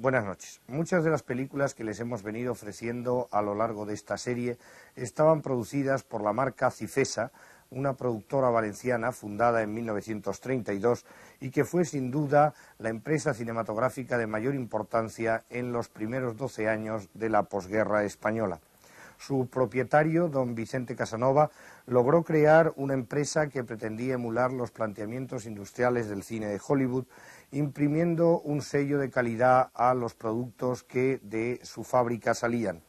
Buenas noches. Muchas de las películas que les hemos venido ofreciendo a lo largo de esta serie estaban producidas por la marca Cifesa, una productora valenciana fundada en 1932 y que fue sin duda la empresa cinematográfica de mayor importancia en los primeros 12 años de la posguerra española. Su propietario, don Vicente Casanova, logró crear una empresa que pretendía emular los planteamientos industriales del cine de Hollywood, imprimiendo un sello de calidad a los productos que de su fábrica salían.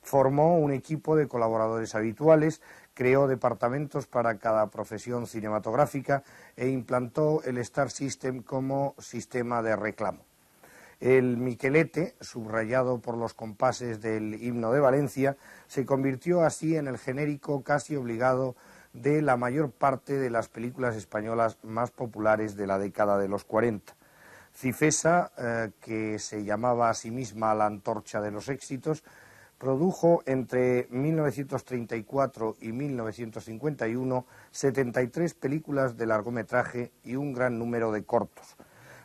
Formó un equipo de colaboradores habituales, creó departamentos para cada profesión cinematográfica e implantó el Star System como sistema de reclamo. El Miquelete, subrayado por los compases del himno de Valencia, se convirtió así en el genérico casi obligado de la mayor parte de las películas españolas más populares de la década de los 40. Cifesa, que se llamaba a sí misma la antorcha de los éxitos, produjo entre 1934 y 1951 73 películas de largometraje y un gran número de cortos.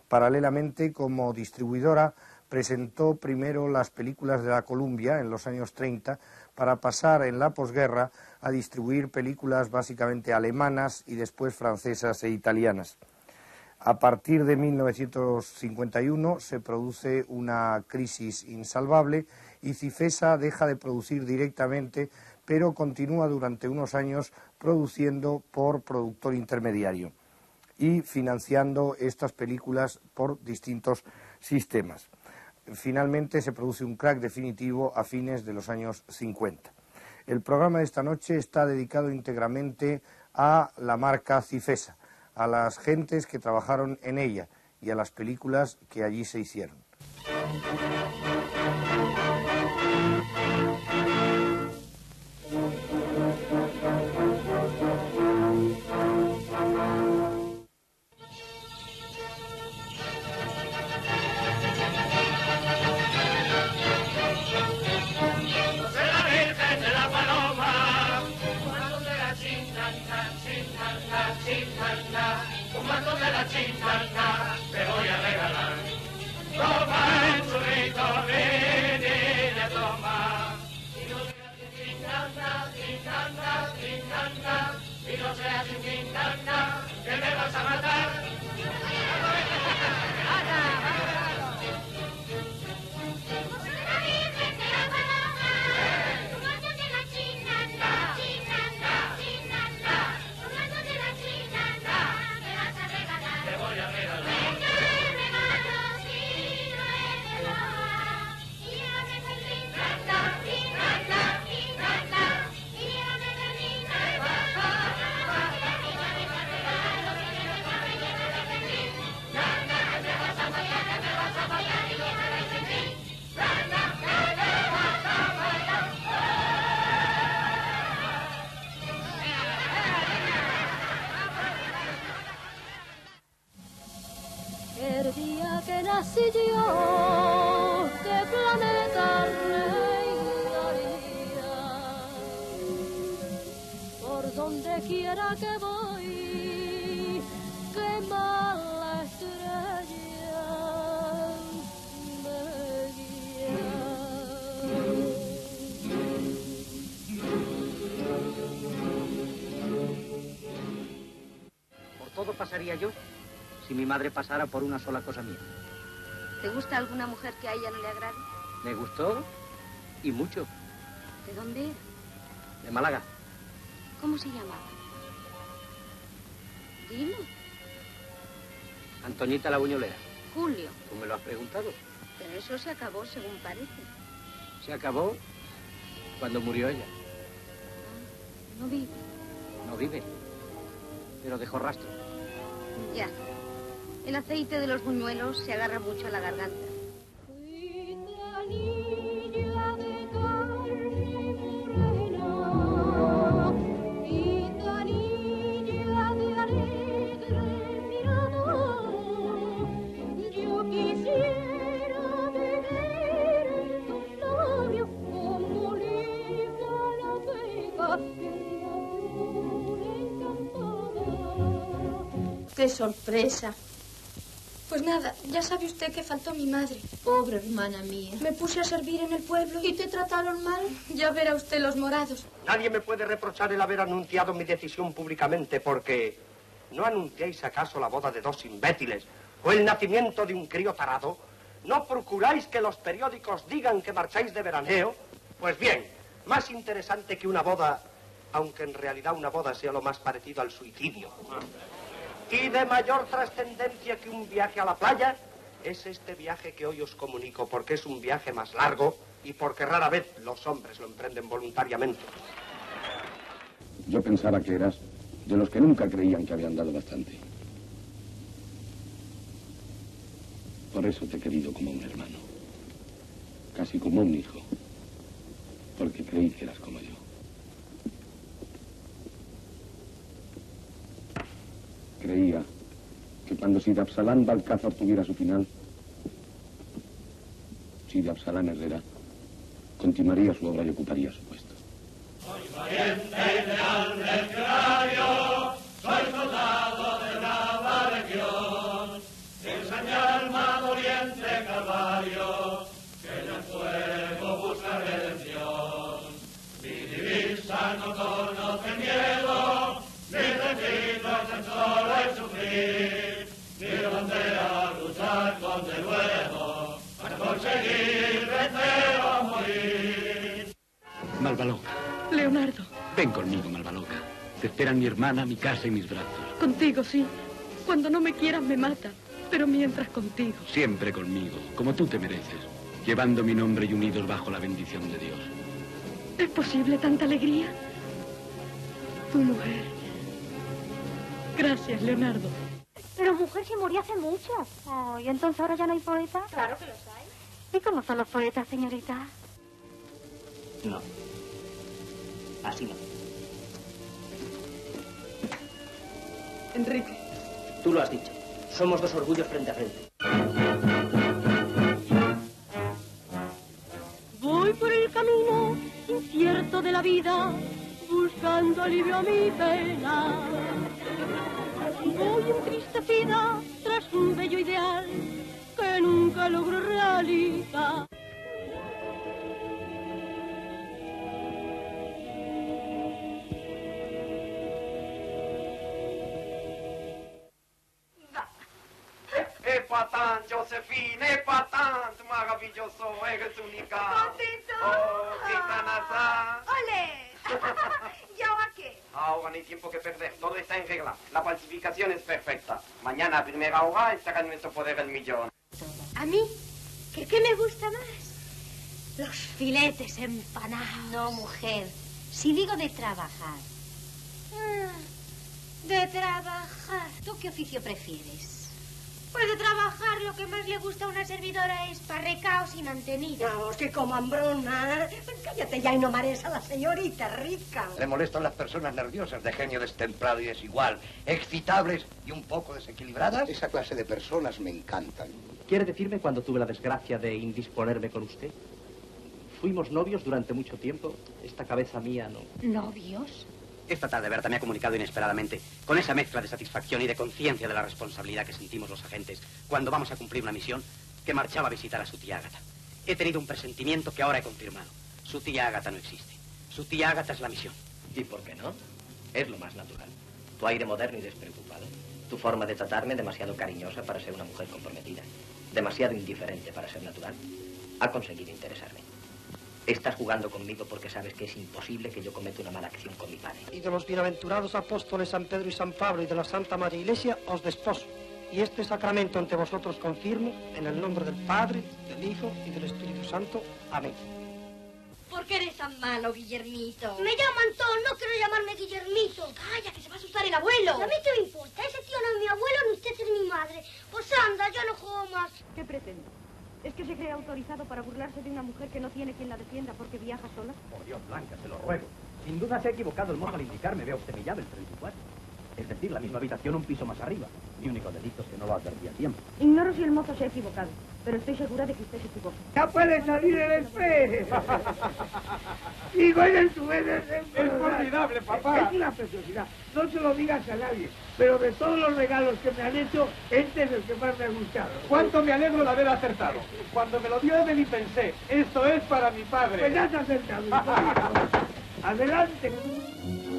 Paralelamente, como distribuidora, presentó primero las películas de la Columbia en los años 30 para pasar en la posguerra a distribuir películas básicamente alemanas y después francesas e italianas. A partir de 1951 se produce una crisis insalvable y Cifesa deja de producir directamente, pero continúa durante unos años produciendo por productor intermediario y financiando estas películas por distintos sistemas. Finalmente se produce un crack definitivo a fines de los años 50. El programa de esta noche está dedicado íntegramente a la marca Cifesa, a las gentes que trabajaron en ella y a las películas que allí se hicieron. Te voy a regalar, toma el churrito, ven y le toma. Y no seas y no seas que me vas a matar. El día que nací yo, de planeta reinaría, por donde quiera que voy, quema la estrella, pensaría yo si mi madre pasara por una sola cosa mía? ¿Te gusta alguna mujer que a ella no le agrade? Me gustó y mucho. ¿De dónde era? De Málaga. ¿Cómo se llamaba? Dime. Antoñita la Buñolera. Julio. ¿Tú me lo has preguntado? Pero eso se acabó, según parece. Se acabó cuando murió ella. No vive. No vive, pero dejó rastro. Ya. El aceite de los buñuelos se agarra mucho a la garganta. ¡Qué sorpresa! Pues nada, ya sabe usted que faltó mi madre. Pobre hermana mía. Me puse a servir en el pueblo y te trataron mal. Ya verá usted los morados. Nadie me puede reprochar el haber anunciado mi decisión públicamente porque... ¿No anunciáis acaso la boda de dos imbéciles o el nacimiento de un crío tarado? ¿No procuráis que los periódicos digan que marcháis de veraneo? Pues bien, más interesante que una boda, aunque en realidad una boda sea lo más parecido al suicidio, y de mayor trascendencia que un viaje a la playa, es este viaje que hoy os comunico, porque es un viaje más largo y porque rara vez los hombres lo emprenden voluntariamente. Yo pensaba que eras de los que nunca creían que habían dado bastante. Por eso te he querido como un hermano, casi como un hijo, porque creí que eras como yo. Creía que cuando Sidi Absalán Balcázar tuviera su final, Sidi Absalán Herrera continuaría su obra y ocuparía su puesto. Soy valiente ideal del crayo, soy soldado de brava legión, ensaña alma doliente calvario, que en el fuego busca redención. Mi divisa no conoce miedo, mi destino es el solo el sufrir, mi bandera luchar con denuedo, para conseguir vencer o morir. Malvaloca. Leonardo. Ven conmigo, Malvaloca. Te esperan mi hermana, mi casa y mis brazos. Contigo, sí. Cuando no me quieran me matan, pero mientras contigo. Siempre conmigo, como tú te mereces, llevando mi nombre y unidos bajo la bendición de Dios. ¿Es posible tanta alegría? Tu mujer. Gracias, Leonardo. Pero mujer se murió hace mucho. Oh, ¿y entonces ahora ya no hay poetas? Claro que los hay. ¿Y cómo son los poetas, señorita? No. Así no. Enrique. Tú lo has dicho. Somos dos orgullos frente a frente. Voy por el camino incierto de la vida, buscando alivio a mi pena. Voy entristecida tras un bello ideal que nunca logro realizar. ¡Epatán, Josephine! ¡Epatán! ¡Maravilloso! ¡Eres única! ¡Contento! ¡Oh, gitanaza! ¡Ole! ¿Y ahora qué? Ahora no hay tiempo que perder. Todo está en regla. La falsificación es perfecta. Mañana a primera hora estará en nuestro poder el millón. ¿A mí? ¿Qué me gusta más? Los filetes empanados. No, mujer. Si digo de trabajar. De trabajar. ¿Tú qué oficio prefieres? Pues de trabajar lo que más le gusta a una servidora es parrecaos y mantenido. Vamos, que como hambrona. Cállate ya y no marees a la señorita rica. Le molestan las personas nerviosas, de genio destemplado y desigual, excitables y un poco desequilibradas. Esa clase de personas me encantan. ¿Quiere decirme cuando tuve la desgracia de indisponerme con usted? Fuimos novios durante mucho tiempo. Esta cabeza mía no... ¿Novios? Esta tarde Berta me ha comunicado inesperadamente, con esa mezcla de satisfacción y de conciencia de la responsabilidad que sentimos los agentes cuando vamos a cumplir una misión, que marchaba a visitar a su tía Ágata. He tenido un presentimiento que ahora he confirmado. Su tía Ágata no existe. Su tía Ágata es la misión. ¿Y por qué no? Es lo más natural. Tu aire moderno y despreocupado. Tu forma de tratarme, demasiado cariñosa para ser una mujer comprometida, demasiado indiferente para ser natural, ha conseguido interesarme. Estás jugando conmigo porque sabes que es imposible que yo cometa una mala acción con mi padre. Y de los bienaventurados apóstoles San Pedro y San Pablo y de la Santa María Iglesia os desposo. Y este sacramento ante vosotros confirmo en el nombre del Padre, del Hijo y del Espíritu Santo. Amén. ¿Por qué eres tan malo, Guillermito? Me llaman Tom, no quiero llamarme Guillermito. Calla, que se va a asustar el abuelo. A mí qué me importa, ese tío no es mi abuelo ni usted es mi madre. Pues anda, yo no juego más. ¿Qué pretende? ¿Es que se cree autorizado para burlarse de una mujer que no tiene quien la defienda porque viaja sola? Por Dios, Blanca, se lo ruego. Sin duda se ha equivocado el mozo al indicarme. Vea usted mi llave, el 34. Es decir, la misma habitación, un piso más arriba. Mi único delito es que no lo advertí a tiempo. Ignoro si el mozo se ha equivocado, pero estoy segura de que usted se equivoca. ¡Ya puede salir el express! ¡Digo, en tu vez Es formidable, papá. Es una preciosidad. No se lo digas a nadie, pero de todos los regalos que me han hecho, este es el que más me ha gustado. ¿Cuánto me alegro de haber acertado? Cuando me lo dio Evelyn y pensé, esto es para mi padre. Pues ya se ha acercado. Adelante.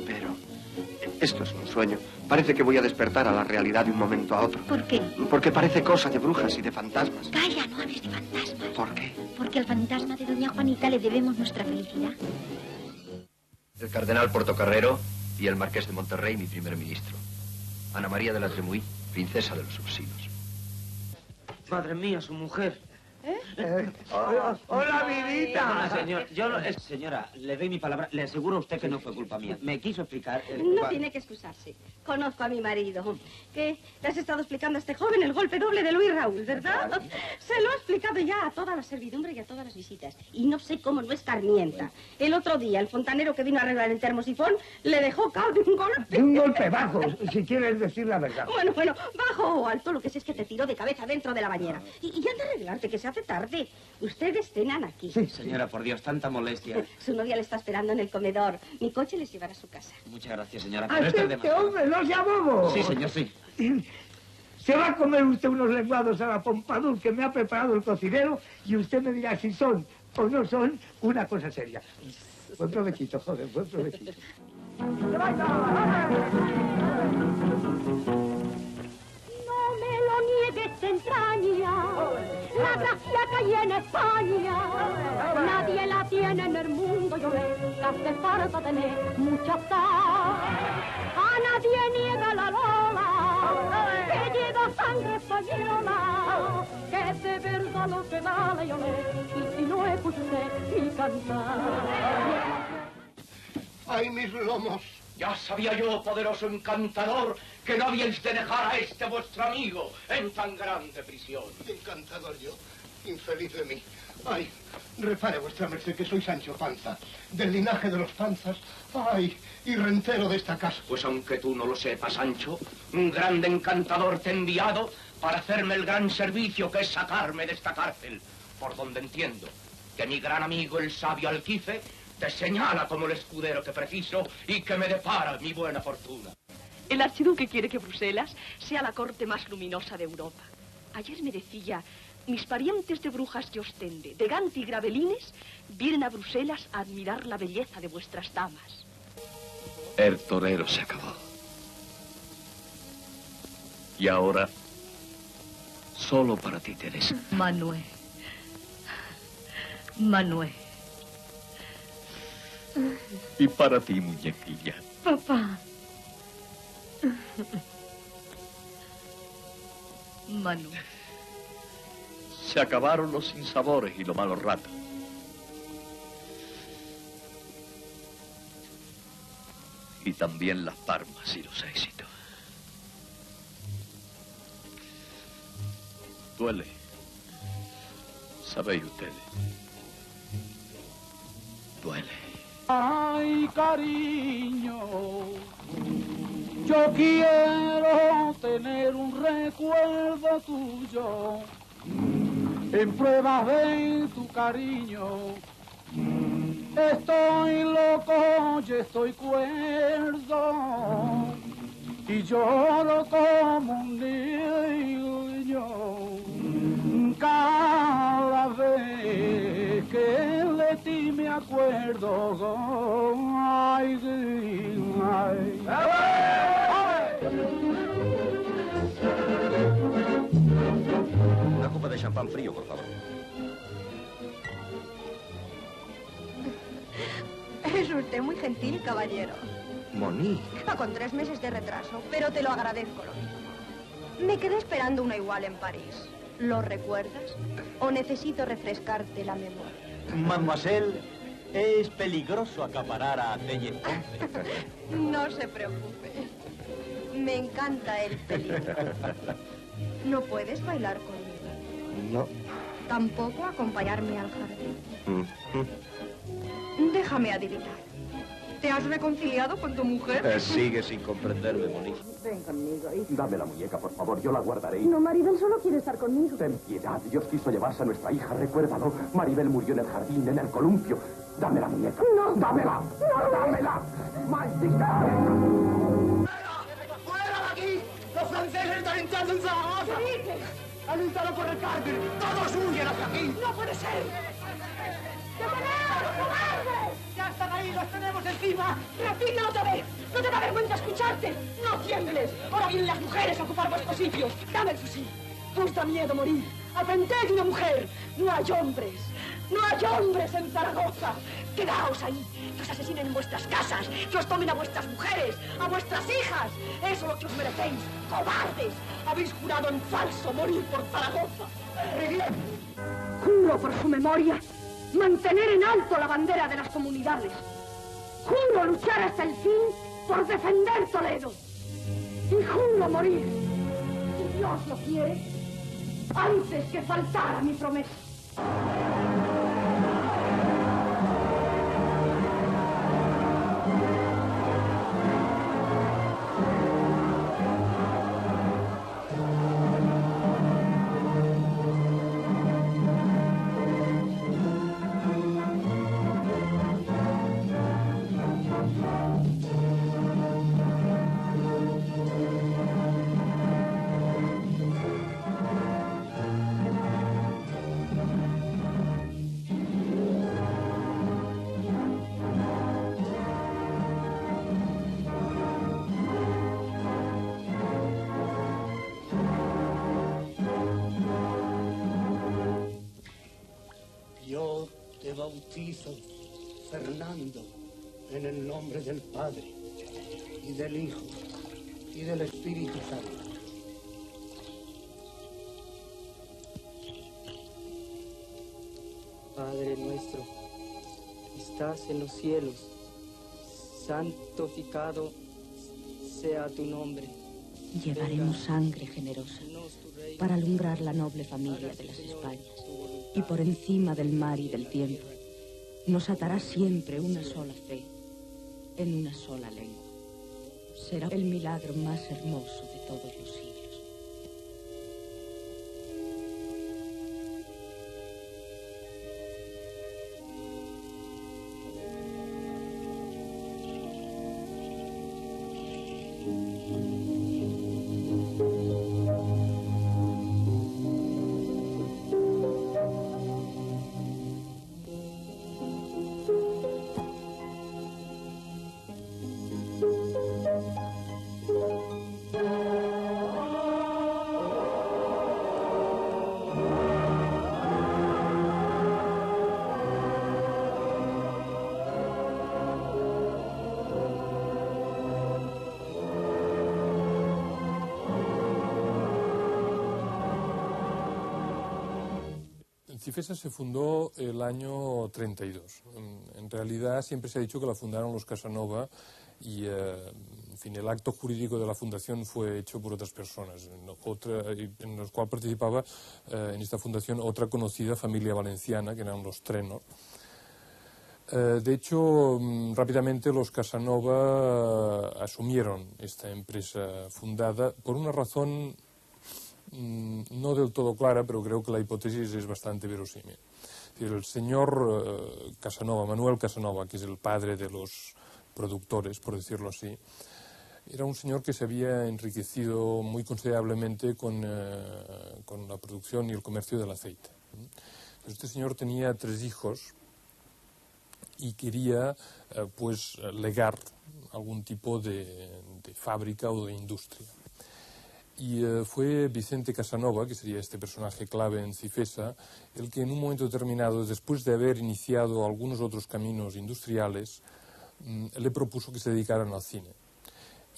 Pero esto es un sueño. Parece que voy a despertar a la realidad de un momento a otro. ¿Por qué? Porque parece cosa de brujas y de fantasmas. Calla, no hables de fantasmas. ¿Por qué? Porque al fantasma de doña Juanita le debemos nuestra felicidad. El cardenal Portocarrero y el marqués de Monterrey, mi primer ministro. Ana María de la Tremouille, princesa de los Ursinos. Madre mía, su mujer. Hola, vidita. Señora, le doy mi palabra. Le aseguro a usted que no fue culpa mía. Me quiso explicar... No tiene que excusarse. Conozco a mi marido. Que le has estado explicando a este joven el golpe doble de Luis Raúl, ¿verdad? Se lo ha explicado ya a toda la servidumbre y a todas las visitas. Y no sé cómo no escarmienta. El otro día, el fontanero que vino a arreglar el termosifón le dejó cao de un golpe. De un golpe bajo, si quieres decir la verdad. Bueno, bajo o alto, lo que sé es que te tiró de cabeza dentro de la bañera. Y anda a arreglarte, que se hace tarde. Ustedes cenan aquí. Sí, señora, por Dios, tanta molestia. Su novia le está esperando en el comedor. Mi coche les llevará a su casa. Muchas gracias, señora, pero esto es ¡Este hombre, no sea bobo! Sí, señor, sí. Se va a comer usted unos lenguados a la Pompadour que me ha preparado el cocinero y usted me dirá si son o no son una cosa seria. Buen provechito, joder, buen provechito. Niegues entraña, la gracia que hay en España, nadie la tiene en el mundo, yo le hace falta tener mucha sal. A nadie niega la Lola, que lleva sangre española, que de verdad lo que vale yo le, y si no escuché mi cantar. ¡Ay, mis lomos! Ya sabía yo, poderoso encantador, que no habíais de dejar a este vuestro amigo en tan grande prisión. Encantador yo, infeliz de mí. Ay, repare vuestra merced que soy Sancho Panza, del linaje de los Panzas, ay, y rentero de esta casa. Pues aunque tú no lo sepas, Sancho, un grande encantador te he enviado para hacerme el gran servicio que es sacarme de esta cárcel, por donde entiendo que mi gran amigo el sabio Alquife te señala como el escudero que preciso y que me depara mi buena fortuna. El archiduque quiere que Bruselas sea la corte más luminosa de Europa. Ayer me decía, mis parientes de Brujas y Ostende, de Gante y Gravelines, vienen a Bruselas a admirar la belleza de vuestras damas. El torero se acabó. Y ahora, solo para ti, Teresa. Manuel. Y para ti, muñequilla. Papá. Manuel. Se acabaron los sinsabores y los malos ratos. Y también las palmas y los éxitos. Duele. ¿Sabéis ustedes? Duele. Ay, cariño, yo quiero tener un recuerdo tuyo en prueba de tu cariño. Estoy loco y estoy cuerdo y lloro como un niño cada vez que de ti me acuerdo. Ay, ay, ay. champán frío, por favor. Es usted muy gentil, caballero. Monique. Va con 3 meses de retraso, pero te lo agradezco lo mismo. Me quedé esperando una igual en París. ¿Lo recuerdas? ¿O necesito refrescarte la memoria? Mademoiselle, es peligroso acaparar a Belle. No se preocupe. Me encanta el peligro. ¿No puedes bailar conmigo? No. ¿Tampoco acompañarme al jardín? Déjame adivinar. ¿Te has reconciliado con tu mujer? Sigue sin comprenderme, Monique. Ven conmigo, hijo. Dame la muñeca, por favor, yo la guardaré. No, Maribel solo quiere estar conmigo. Ten piedad, Dios quiso llevarse a nuestra hija, recuérdalo. Maribel murió en el jardín, en el columpio. Dame la muñeca. No. ¡Dámela! ¡No, dámela! ¡Maldita! ¡Fuera de aquí! ¡Los franceses están entrando en Zaragoza! ¿Qué dices? ¡Han entrado por el cárcel! ¡Todos huyen hacia aquí! ¡No puede ser! ¡Detened, cobardes! ¡Ya están ahí! ¡Los tenemos encima! ¡Repila otra vez! ¡No te da vergüenza escucharte! ¡No tiembles! Ahora vienen las mujeres a ocupar vuestros sitios. ¡Dame el fusil! Os da miedo morir. ¡Aprended de una mujer! ¡No hay hombres! ¡No hay hombres en Zaragoza! ¡Quedaos ahí! ¡Que os asesinen en vuestras casas! ¡Que os tomen a vuestras mujeres! ¡A vuestras hijas! ¡Eso es lo que os merecéis! ¡Cobardes! Habéis jurado en falso morir por Zaragoza. Juro por su memoria mantener en alto la bandera de las comunidades. Juro luchar hasta el fin por defender Toledo. Y juro morir, si Dios lo quiere, antes que faltar a mi promesa. Yo te bautizo, Fernando, en el nombre del Padre, y del Hijo, y del Espíritu Santo. Padre nuestro, que estás en los cielos, santificado sea tu nombre. Llevaremos sangre generosa para alumbrar la noble familia de las Españas. Y por encima del mar y del tiempo, nos atará siempre una sola fe, en una sola lengua. Será el milagro más hermoso de todos los siglos. Cifesa se fundó el año 32. En realidad siempre se ha dicho que la fundaron los Casanova y en fin, el acto jurídico de la fundación fue hecho por otras personas, en los cuales participaba en esta fundación otra conocida familia valenciana, que eran los Trenor. De hecho, rápidamente los Casanova asumieron esta empresa fundada por una razón no del todo clara, pero creo que la hipótesis es bastante verosímil. El señor Casanova, Manuel Casanova, que es el padre de los productores, por decirlo así, era un señor que se había enriquecido muy considerablemente con la producción y el comercio del aceite. Entonces, este señor tenía 3 hijos y quería legar algún tipo de fábrica o de industria. Y fue Vicente Casanova, que sería este personaje clave en Cifesa, el que en un momento determinado, después de haber iniciado algunos otros caminos industriales, le propuso que se dedicaran al cine.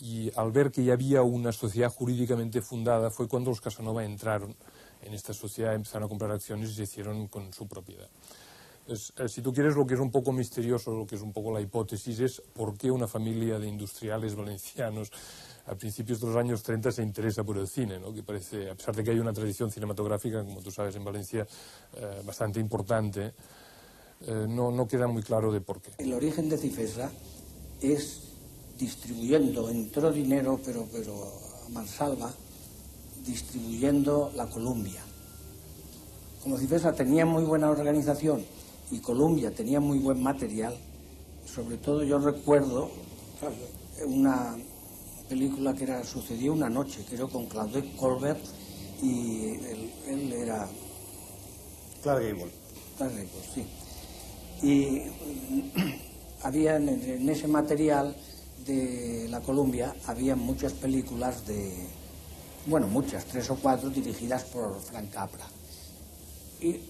Y al ver que ya había una sociedad jurídicamente fundada, fue cuando los Casanova entraron en esta sociedad, empezaron a comprar acciones y se hicieron con su propiedad. Si tú quieres, lo que es un poco misterioso, lo que es un poco la hipótesis, es por qué una familia de industriales valencianos a principios de los años 30 se interesa por el cine, ¿no? Que parece, a pesar de que hay una tradición cinematográfica, como tú sabes, en Valencia, bastante importante, no queda muy claro de por qué. El origen de Cifesa es distribuyendo, entró dinero, pero a mansalva, distribuyendo la Columbia. Como Cifesa tenía muy buena organización y Columbia tenía muy buen material, sobre todo yo recuerdo una película que era Sucedió una noche, creo, con Claudette Colbert, y él era... Clark Gable. Clark Gable, sí. Y había en ese material de la Columbia, había muchas películas bueno, muchas, 3 o 4, dirigidas por Frank Capra. Y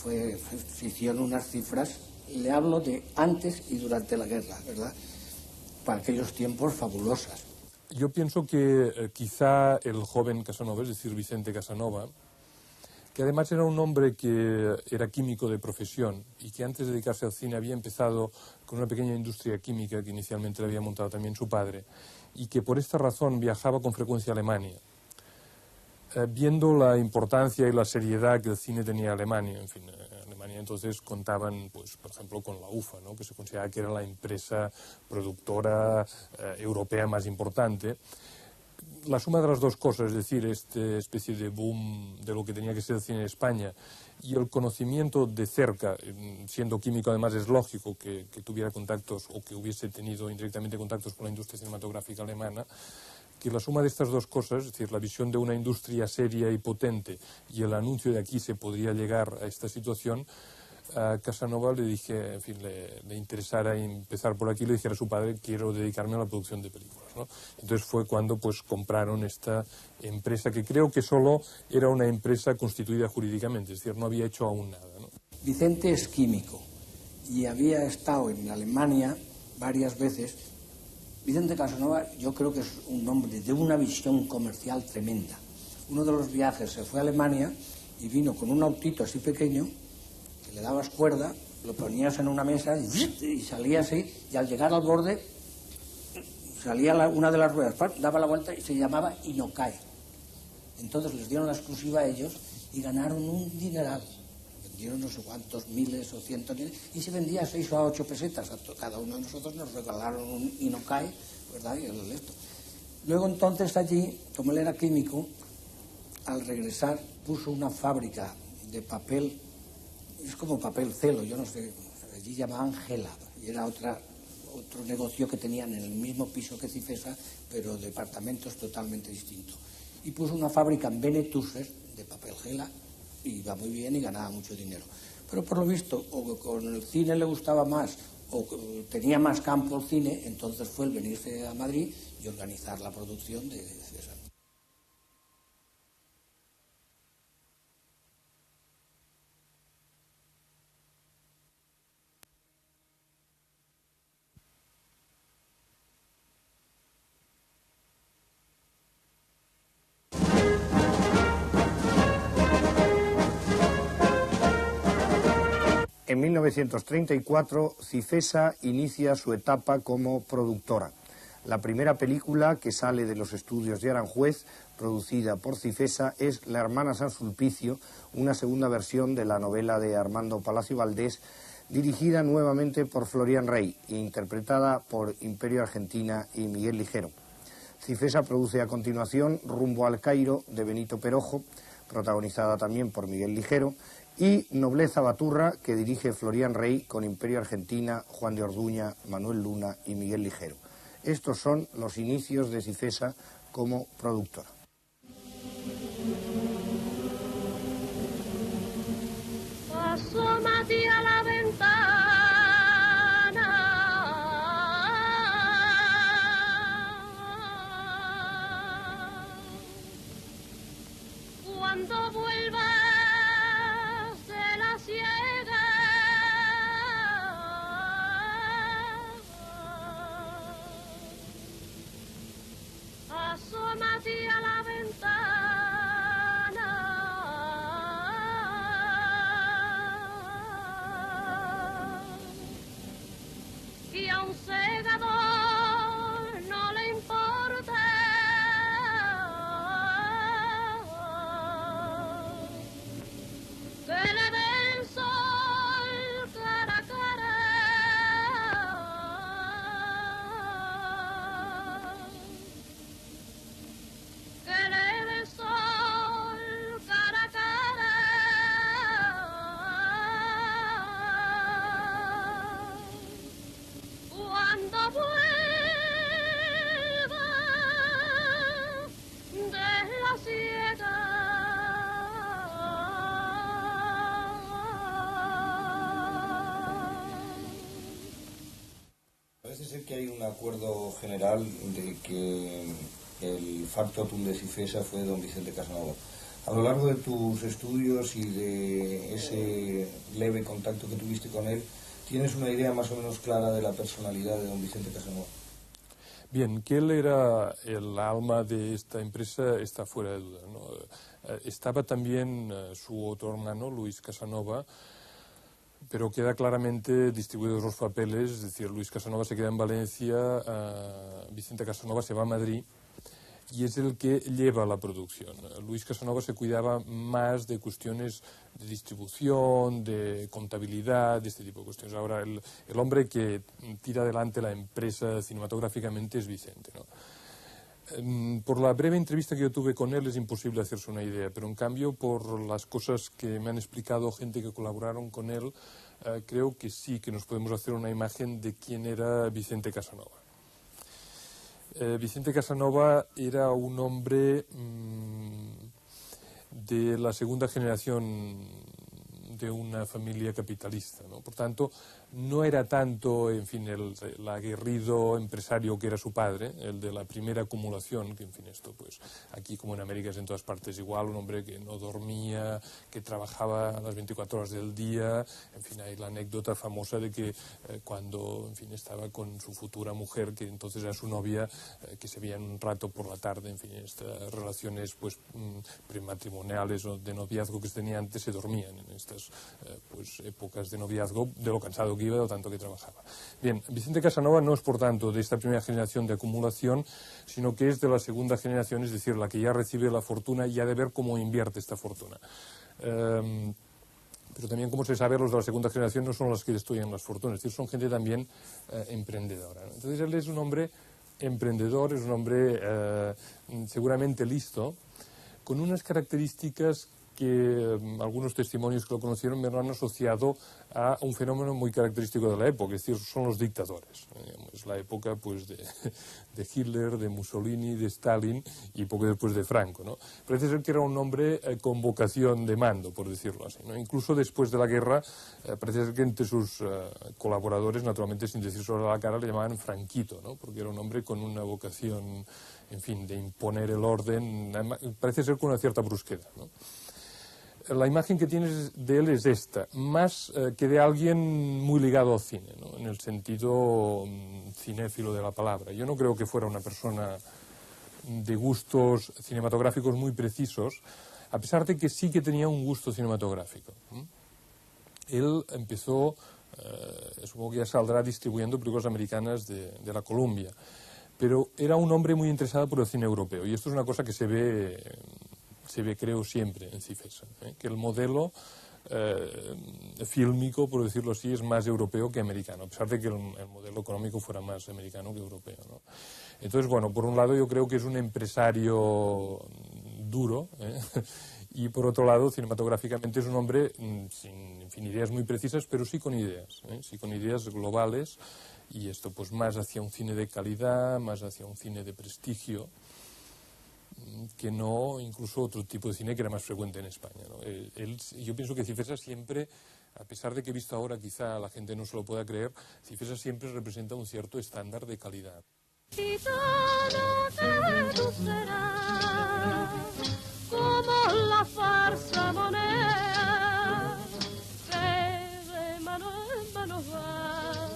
se hicieron unas cifras, le hablo de antes y durante la guerra, ¿verdad? Para aquellos tiempos fabulosas. Yo pienso que quizá el joven Casanova, es decir, Vicente Casanova, que además era un hombre que era químico de profesión y que antes de dedicarse al cine había empezado con una pequeña industria química que inicialmente le había montado también su padre, y que por esta razón viajaba con frecuencia a Alemania, viendo la importancia y la seriedad que el cine tenía Alemania. En fin, Alemania entonces contaban, pues, por ejemplo, con la UFA, ¿no? Que se consideraba que era la empresa productora europea más importante. La suma de las dos cosas, es decir, esta especie de boom de lo que tenía que ser el cine en España y el conocimiento de cerca, siendo químico además es lógico que tuviera contactos o que hubiese tenido indirectamente contactos con la industria cinematográfica alemana, que la suma de estas dos cosas, es decir, la visión de una industria seria y potente y el anuncio de aquí se podría llegar a esta situación, a Casanova le dije, en fin, le interesara empezar por aquí, le dijera a su padre, quiero dedicarme a la producción de películas, ¿no? Entonces fue cuando pues compraron esta empresa, que creo que solo era una empresa constituida jurídicamente, es decir, no había hecho aún nada, ¿no? Vicente es químico y había estado en Alemania varias veces. Vicente Casanova yo creo que es un hombre de una visión comercial tremenda. Uno de los viajes se fue a Alemania y vino con un autito así pequeño, que le dabas cuerda, lo ponías en una mesa y salía así, y al llegar al borde salía una de las ruedas, daba la vuelta y se llamaba Inocae. Entonces les dieron la exclusiva a ellos y ganaron un dineral. Vendieron no sé cuántos miles o cientos miles, y se vendía a 6 o a 8 pesetas. Cada uno de nosotros nos regalaron un Inocae, ¿verdad? Y esto. Luego entonces allí, como él era químico, al regresar puso una fábrica de papel, es como papel celo, yo no sé, allí llamaban Gela, y era otro negocio que tenían en el mismo piso que Cifesa, pero departamentos totalmente distintos. Y puso una fábrica en Benetúser de papel Gela, y iba muy bien y ganaba mucho dinero. Pero por lo visto, o con el cine le gustaba más, o tenía más campo el cine, entonces fue el venirse a Madrid y organizar la producción de César. En 1934, Cifesa inicia su etapa como productora. La primera película que sale de los estudios de Aranjuez, producida por Cifesa, es La hermana San Sulpicio, una segunda versión de la novela de Armando Palacio Valdés, dirigida nuevamente por Florian Rey e interpretada por Imperio Argentina y Miguel Ligero. Cifesa produce a continuación Rumbo al Cairo, de Benito Perojo, protagonizada también por Miguel Ligero, y Nobleza Baturra, que dirige Florian Rey con Imperio Argentina, Juan de Orduña, Manuel Luna y Miguel Ligero. Estos son los inicios de Cifesa como productora. Asómate a la ventana. Cuando vuelvas de la ciega, asómate a la ventana y a un segador no le importa que le dé el sol cara a cara. Que le dé el sol cara a cara. Cuando vuelva de la ciega. Parece ser que hay un acuerdo general de que el factotum de Cifesa fue don Vicente Casanova. A lo largo de tus estudios y de ese leve contacto que tuviste con él, ¿tienes una idea más o menos clara de la personalidad de don Vicente Casanova? Bien, que él era el alma de esta empresa está fuera de duda, ¿no? Estaba también su otro hermano, Luis Casanova, pero queda claramente distribuidos los papeles, es decir, Luis Casanova se queda en Valencia, Vicente Casanova se va a Madrid y es el que lleva la producción. Luis Casanova se cuidaba más de cuestiones de distribución, de contabilidad, de este tipo de cuestiones. Ahora, el hombre que tira adelante la empresa cinematográficamente es Vicente, ¿no? Por la breve entrevista que yo tuve con él es imposible hacerse una idea, pero en cambio por las cosas que me han explicado gente que colaboraron con él, creo que sí que nos podemos hacer una imagen de quién era Vicente Casanova. Vicente Casanova era un hombre de la segunda generación de una familia capitalista, ¿no? Por tanto, no era tanto, en fin, el aguerrido empresario que era su padre, el de la primera acumulación, que en fin, esto pues aquí como en América es en todas partes igual, un hombre que no dormía, que trabajaba las 24 horas del día, en fin, hay la anécdota famosa de que cuando, en fin, estaba con su futura mujer, que entonces era su novia, que se veían un rato por la tarde, en fin, estas relaciones pues prematrimoniales o de noviazgo que se tenía antes se dormían en estas pues épocas de noviazgo, de lo cansado que iba, de lo tanto que trabajaba. Bien, Vicente Casanova no es por tanto de esta primera generación de acumulación, sino que es de la segunda generación, es decir, la que ya recibe la fortuna y ha de ver cómo invierte esta fortuna. Pero también, como se sabe, los de la segunda generación no son los que destruyen las fortunas, es decir, son gente también emprendedora, ¿no? Entonces él es un hombre emprendedor, es un hombre seguramente listo, con unas características que algunos testimonios que lo conocieron me lo han asociado a un fenómeno muy característico de la época, es decir, son los dictadores. Es la época pues de Hitler, de Mussolini, de Stalin y poco después de Franco, ¿no? Parece ser que era un hombre con vocación de mando, por decirlo así, ¿no? Incluso después de la guerra, parece ser que entre sus colaboradores, naturalmente sin decírselo a la cara, le llamaban Franquito, ¿no? Porque era un hombre con una vocación, en fin, de imponer el orden, parece ser con una cierta brusquedad, ¿no? La imagen que tienes de él es esta, más que de alguien muy ligado al cine, ¿no? En el sentido cinéfilo de la palabra. Yo no creo que fuera una persona de gustos cinematográficos muy precisos, a pesar de que sí que tenía un gusto cinematográfico. Él empezó, supongo que ya saldrá distribuyendo películas americanas de la Columbia, pero era un hombre muy interesado por el cine europeo, y esto es una cosa que se ve creo siempre en Cifesa, que el modelo fílmico, por decirlo así, es más europeo que americano, a pesar de que el modelo económico fuera más americano que europeo, ¿no? Entonces, bueno, por un lado yo creo que es un empresario duro, y por otro lado, cinematográficamente es un hombre sin ideas muy precisas, pero sí con ideas globales, y esto pues más hacia un cine de calidad, más hacia un cine de prestigio, que no incluso otro tipo de cine que era más frecuente en España, ¿no? Yo pienso que Cifesa siempre, a pesar de que visto ahora quizá la gente no se lo pueda creer, Cifesa siempre representa un cierto estándar de calidad. Gitano, tú serás como la farsa moneda que de mano en mano va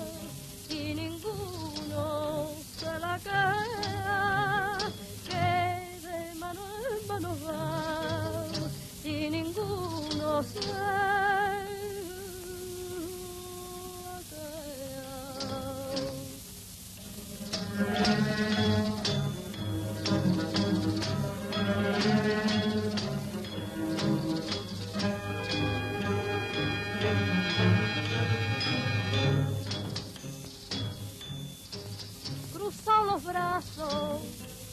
y ninguno se la queda, que de mano en mano va y ninguno se la queda. Cruzado los brazos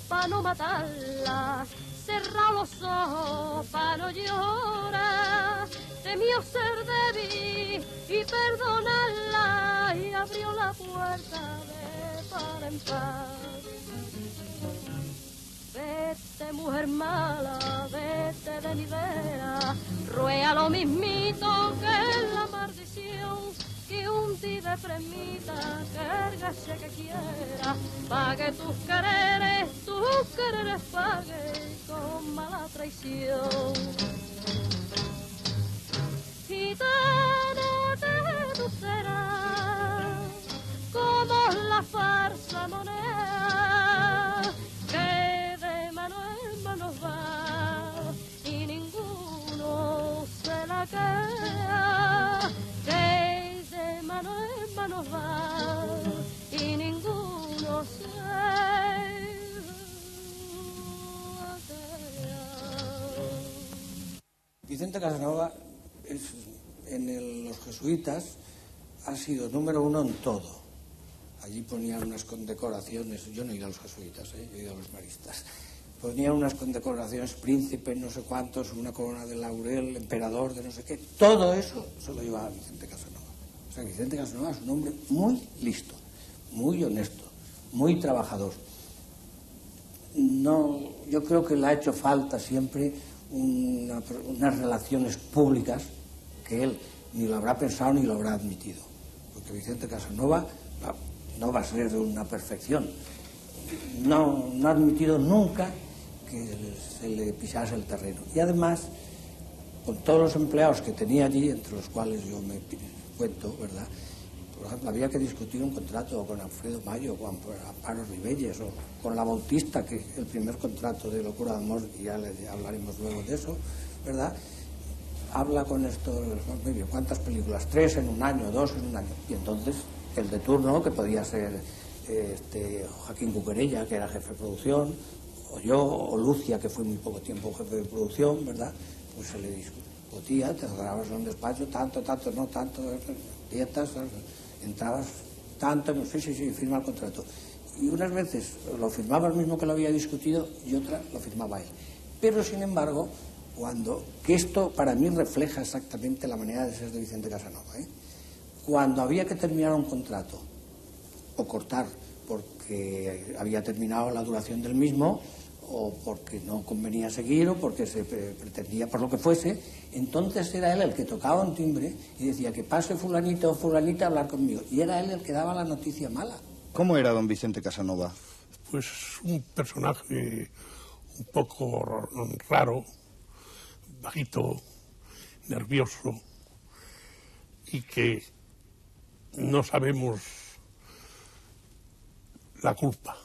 pa' no matarla, cerrado los ojos pa' no llorar, temió ser débil y perdonarla y abrió la puerta de par en par. Vete, mujer mala, vete de mi vera, ruega lo mismito que la maldición, que un día premita, cárgase que quiera, pague tus quereres pague con mala traición. Gitana de tu serás, como la farsa moneda, que de mano en mano va y ninguno se la queda, que de mano en mano va y ninguno se la queda. Vicente Casanova los jesuitas ha sido número uno en todo. Allí ponían unas condecoraciones, yo no he ido a los jesuitas, yo he ido a los maristas. Ponían unas condecoraciones, príncipe, no sé cuántos, una corona de laurel, emperador de no sé qué. Todo eso se lo llevaba Vicente Casanova. O sea, Vicente Casanova es un hombre muy listo, muy honesto, muy trabajador. No, yo creo que le ha hecho falta siempre unas relaciones públicas que él ni lo habrá pensado ni lo habrá admitido. Porque Vicente Casanova no va a ser de una perfección. No ha admitido nunca que se le pisase el terreno. Y además, con todos los empleados que tenía allí, entre los cuales yo me cuento, ¿verdad? Por ejemplo, había que discutir un contrato con Alfredo Mayo, con Amparo Ribelles, o con La Bautista, que es el primer contrato de Locura de Amor, y ya hablaremos luego de eso, ¿verdad? Habla con esto, muy bien, ¿cuántas películas? 3 en un año, 2 en un año. Y entonces, el de turno, que podía ser Joaquín Cuquerella, que era jefe de producción, o yo, o Lucia, que fue muy poco tiempo jefe de producción, ¿verdad? Pues se le discutía, te cerrabas en un despacho, tanto, no tanto, dietas, entrabas, tanto, sí, firma el contrato. Y unas veces lo firmaba el mismo que lo había discutido y otras lo firmaba él. Pero, sin embargo, que esto para mí refleja exactamente la manera de ser de Vicente Casanova, cuando había que terminar un contrato o cortar porque había terminado la duración del mismo, o porque no convenía seguir, o porque se pretendía por lo que fuese, entonces era él el que tocaba un timbre y decía que pase fulanito o fulanita a hablar conmigo, y era él el que daba la noticia mala. ¿Cómo era don Vicente Casanova? Pues un personaje un poco raro, bajito, nervioso, y que no sabemos la culpa,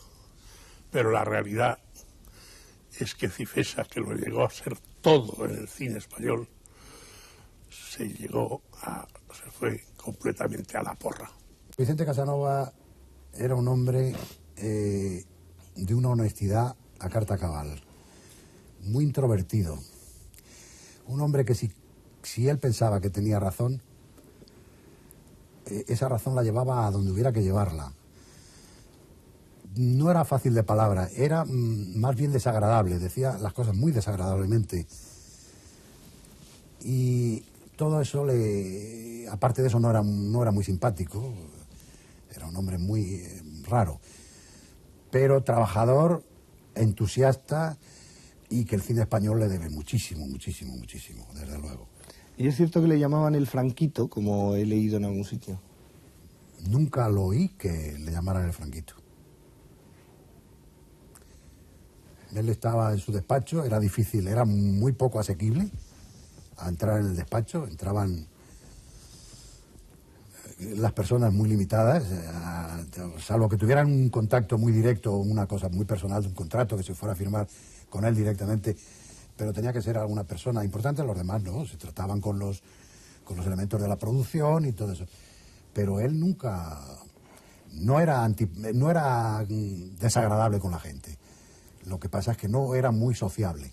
pero la realidad es que Cifesa, que lo llegó a ser todo en el cine español, se fue completamente a la porra. Vicente Casanova era un hombre de una honestidad a carta cabal, muy introvertido, un hombre que si él pensaba que tenía razón, esa razón la llevaba a donde hubiera que llevarla. No era fácil de palabra, era más bien desagradable, decía las cosas muy desagradablemente. Y todo eso, aparte de eso, no era muy simpático, era un hombre muy raro, pero trabajador, entusiasta, y que el cine español le debe muchísimo, desde luego. ¿Y es cierto que le llamaban el Franquito, como he leído en algún sitio? Nunca lo oí que le llamaran el Franquito. Él estaba en su despacho, era difícil, era muy poco asequible, a entrar en el despacho. Entraban las personas muy limitadas, salvo que tuvieran un contacto muy directo, una cosa muy personal, un contrato que se fuera a firmar con él directamente, pero tenía que ser alguna persona importante. Los demás no, se trataban con los elementos de la producción y todo eso. Pero él nunca, no era desagradable con la gente. Lo que pasa es que no era muy sociable.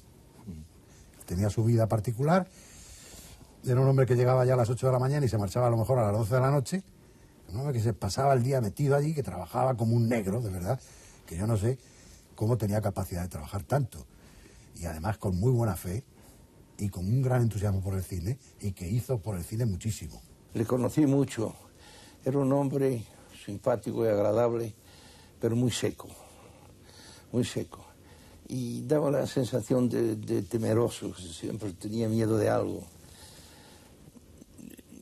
Tenía su vida particular. Era un hombre que llegaba ya a las 8 de la mañana y se marchaba a lo mejor a las 12 de la noche. Un hombre que se pasaba el día metido allí, que trabajaba como un negro, de verdad, que yo no sé cómo tenía capacidad de trabajar tanto. Y además con muy buena fe y con un gran entusiasmo por el cine, y que hizo por el cine muchísimo. Le conocí mucho. Era un hombre simpático y agradable, pero muy seco. Muy seco. Y daba la sensación de temeroso, siempre tenía miedo de algo.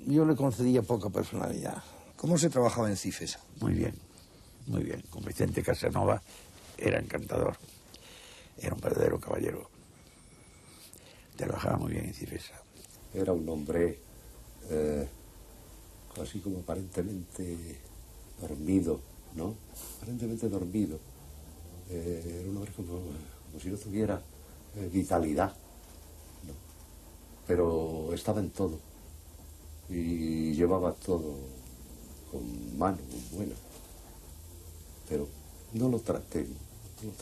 Yo le concedía poca personalidad. ¿Cómo se trabajaba en Cifesa? Muy bien, muy bien. Con Vicente Casanova era encantador. Era un verdadero caballero. Trabajaba muy bien en Cifesa. Era un hombre así como aparentemente dormido, ¿no? Aparentemente dormido. Era un hombre como si no tuviera vitalidad, ¿no? Pero estaba en todo y llevaba todo con mano buena. Pero no lo traté, no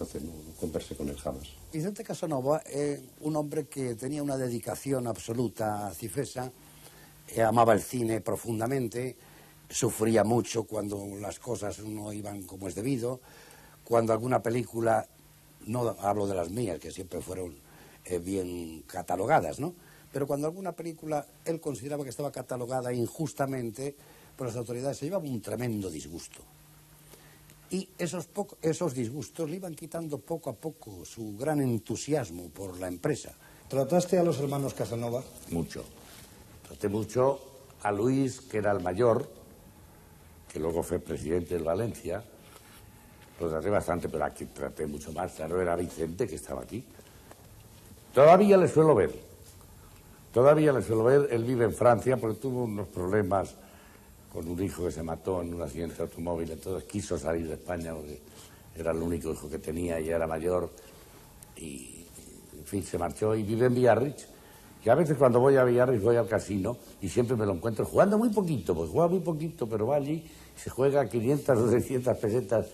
conversé con él jamás. Vicente Casanova es un hombre que tenía una dedicación absoluta a Cifesa, amaba el cine profundamente, sufría mucho cuando las cosas no iban como es debido, cuando alguna película, no hablo de las mías, que siempre fueron bien catalogadas, ¿no? Pero cuando alguna película él consideraba que estaba catalogada injustamente por las autoridades, se llevaba un tremendo disgusto. Y esos disgustos le iban quitando poco a poco su gran entusiasmo por la empresa. ¿Trataste a los hermanos Casanova? Mucho. Traté mucho a Luis, que era el mayor, que luego fue presidente del Valencia. Lo traté bastante, pero aquí traté mucho más. Claro, era Vicente, que estaba aquí. Todavía le suelo ver. Él vive en Francia porque tuvo unos problemas con un hijo que se mató en un accidente de automóvil. Entonces quiso salir de España porque era el único hijo que tenía y era mayor. Y, en fin, se marchó y vive en Biarritz. Y a veces cuando voy a Biarritz voy al casino y siempre me lo encuentro jugando muy poquito, pues juega muy poquito, pero va allí y se juega 500 o 600 pesetas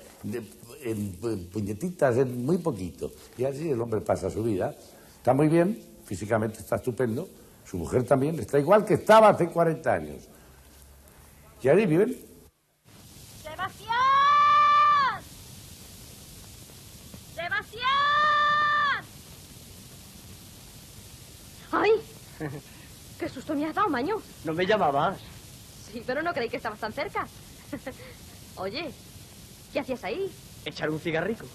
en puñetitas, en muy poquito. Y así el hombre pasa su vida. Está muy bien, físicamente está estupendo. Su mujer también está igual que estaba hace 40 años. ¿Y allí viven? ¡Sebastián! ¡Sebastián! ¡Ay! ¡Qué susto me has dado, Maño! ¿No me llamabas? Sí, pero no creí que estabas tan cerca. Oye, ¿qué hacías ahí? Echar un cigarrico.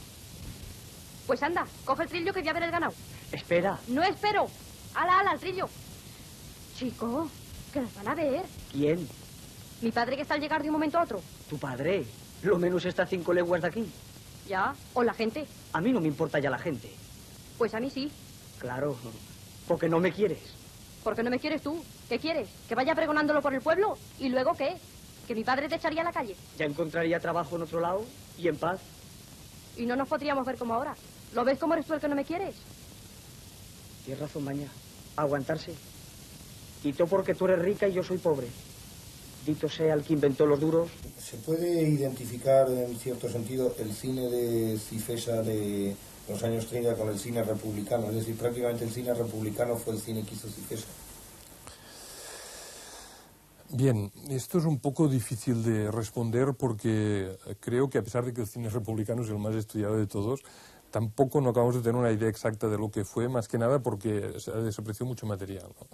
Pues anda, coge el trillo que voy a ver el ganado. Espera. No espero. ¡Hala, hala, el trillo! Chico, que nos van a ver. ¿Quién? Mi padre, que está al llegar de un momento a otro. Tu padre. Lo menos está a 5 leguas de aquí. Ya, o la gente. A mí no me importa ya la gente. Pues a mí sí. Claro, porque no me quieres. ¿Por qué no me quieres tú? ¿Qué quieres? ¿Que vaya pregonándolo por el pueblo? ¿Y luego qué? ¿Que mi padre te echaría a la calle? Ya encontraría trabajo en otro lado y en paz. Y no nos podríamos ver como ahora. ¿Lo ves como eres tú el que no me quieres? Tienes razón, Maña. Aguantarse. Y tú porque tú eres rica y yo soy pobre. Dito sea el que inventó los duros. ¿Se puede identificar en cierto sentido el cine de Cifesa de los años 30 con el cine republicano? Es decir, prácticamente el cine republicano fue el cine que hizo Cifesa. Bien, esto es un poco difícil de responder porque creo que a pesar de que el cine republicano es el más estudiado de todos, tampoco no acabamos de tener una idea exacta de lo que fue, más que nada porque se desapareció mucho material, ¿no?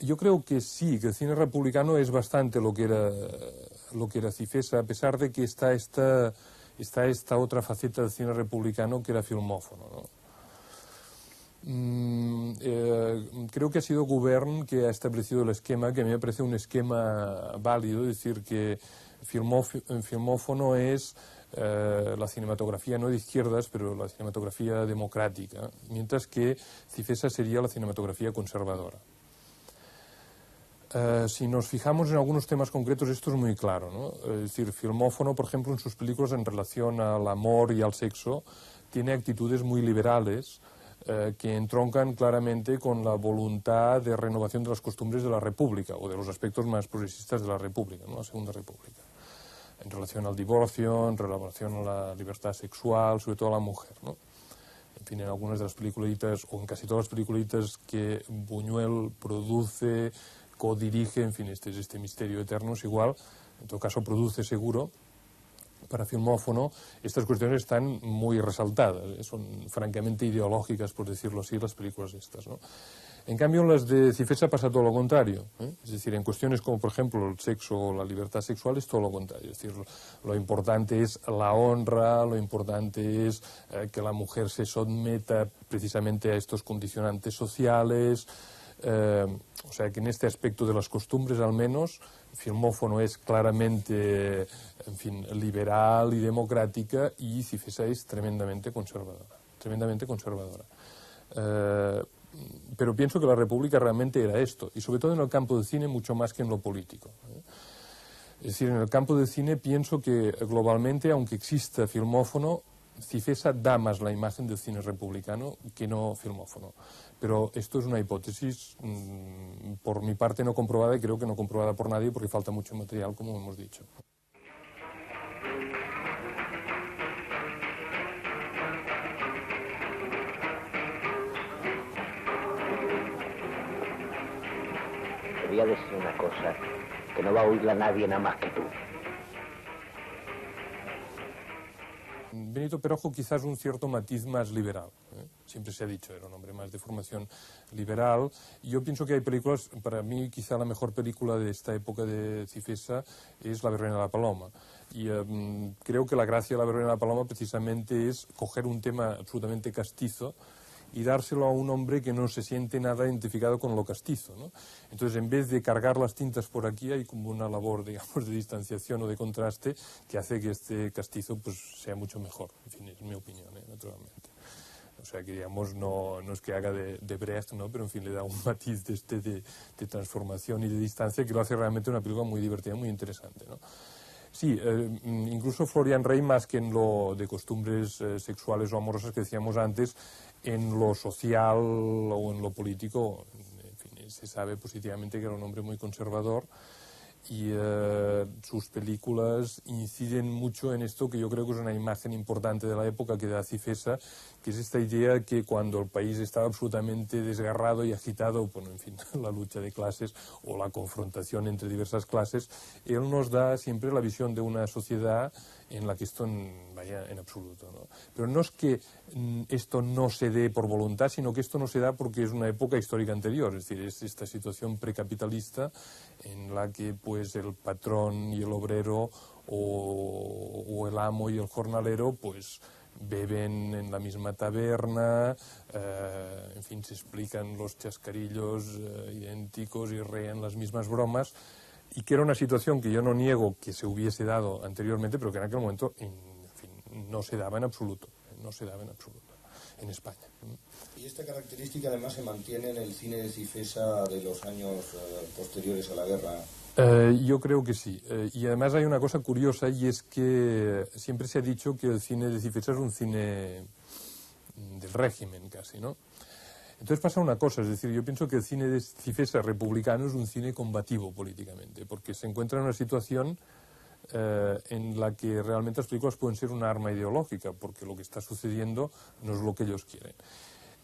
Yo creo que sí, que el cine republicano es bastante lo que era Cifesa, a pesar de que está esta otra faceta del cine republicano que era filmófono, ¿no? Creo que ha sido Govern que ha establecido el esquema, que a mí me parece un esquema válido, es decir, que Filmófono es la cinematografía no de izquierdas, pero la cinematografía democrática, mientras que Cifesa sería la cinematografía conservadora. Si nos fijamos en algunos temas concretos, esto es muy claro, ¿no? Es decir, Filmófono, por ejemplo, en sus películas en relación al amor y al sexo, tiene actitudes muy liberales que entroncan claramente con la voluntad de renovación de las costumbres de la República, o de los aspectos más progresistas de la República, ¿no? La Segunda República, en relación al divorcio, en relación a la libertad sexual, sobre todo a la mujer, ¿no? En fin, en algunas de las peliculitas, o en casi todas las peliculitas que Buñuel produce, codirige, en fin, este es este misterio eterno, es igual, en todo caso produce seguro. Para Filmófono estas cuestiones están muy resaltadas, son francamente ideológicas, por decirlo así, las películas estas, ¿no? En cambio, en las de Cifesa pasa todo lo contrario, ¿eh? Es decir, en cuestiones como, por ejemplo, el sexo o la libertad sexual es todo lo contrario. Es decir, lo importante es la honra, lo importante es que la mujer se someta precisamente a estos condicionantes sociales. O sea que en este aspecto de las costumbres, al menos, Filmófono es claramente, en fin, liberal y democrática, y Cifesa es tremendamente conservadora, tremendamente conservadora. Pero pienso que la República realmente era esto, y sobre todo en el campo del cine mucho más que en lo político, ¿eh? Es decir, en el campo del cine pienso que globalmente, aunque exista Filmófono, Cifesa da más la imagen del cine republicano que no Filmófono. Pero esto es una hipótesis, por mi parte no comprobada, y creo que no comprobada por nadie, porque falta mucho material, como hemos dicho. Te voy a decir una cosa que no va a oírla nadie nada más que tú. Benito Perojo quizás un cierto matiz más liberal, ¿eh? Siempre se ha dicho, era un hombre más de formación liberal, y yo pienso que hay películas, para mí quizá la mejor película de esta época de Cifesa es La verbena de la paloma, y creo que la gracia de La verbena de la paloma precisamente es coger un tema absolutamente castizo y dárselo a un hombre que no se siente nada identificado con lo castizo, ¿no? Entonces, en vez de cargar las tintas por aquí, hay como una labor, digamos, de distanciación o de contraste que hace que este castizo pues sea mucho mejor. En fin, es mi opinión, naturalmente. O sea, que digamos, no es que haga de Brecht, ¿no? Pero en fin, le da un matiz de transformación y de distancia que lo hace realmente una película muy divertida, muy interesante, ¿no? Sí, incluso Florian Rey, más que en lo de costumbres sexuales o amorosas que decíamos antes, en lo social o en lo político, en fin, se sabe positivamente que era un hombre muy conservador, y sus películas inciden mucho en esto que yo creo que es una imagen importante de la época que da Cifesa, que es esta idea que cuando el país estaba absolutamente desgarrado y agitado, bueno, en fin, la lucha de clases o la confrontación entre diversas clases, él nos da siempre la visión de una sociedad en la que esto vaya en absoluto, ¿no? Pero no es que esto no se dé por voluntad, sino que esto no se da porque es una época histórica anterior, es decir, es esta situación precapitalista en la que pues el patrón y el obrero o el amo y el jornalero pues beben en la misma taberna, en fin, se explican los chascarillos idénticos y ríen las mismas bromas, y que era una situación que yo no niego que se hubiese dado anteriormente, pero que en aquel momento, en fin, no se daba en absoluto, en España. Y esta característica además se mantiene en el cine de Cifesa de los años posteriores a la guerra. Yo creo que sí. Y además hay una cosa curiosa, y es que siempre se ha dicho que el cine de Cifesa es un cine del régimen casi, ¿no? Entonces pasa una cosa, es decir, yo pienso que el cine de Cifesa republicano es un cine combativo políticamente, porque se encuentra en una situación en la que realmente las películas pueden ser un arma ideológica, porque lo que está sucediendo no es lo que ellos quieren.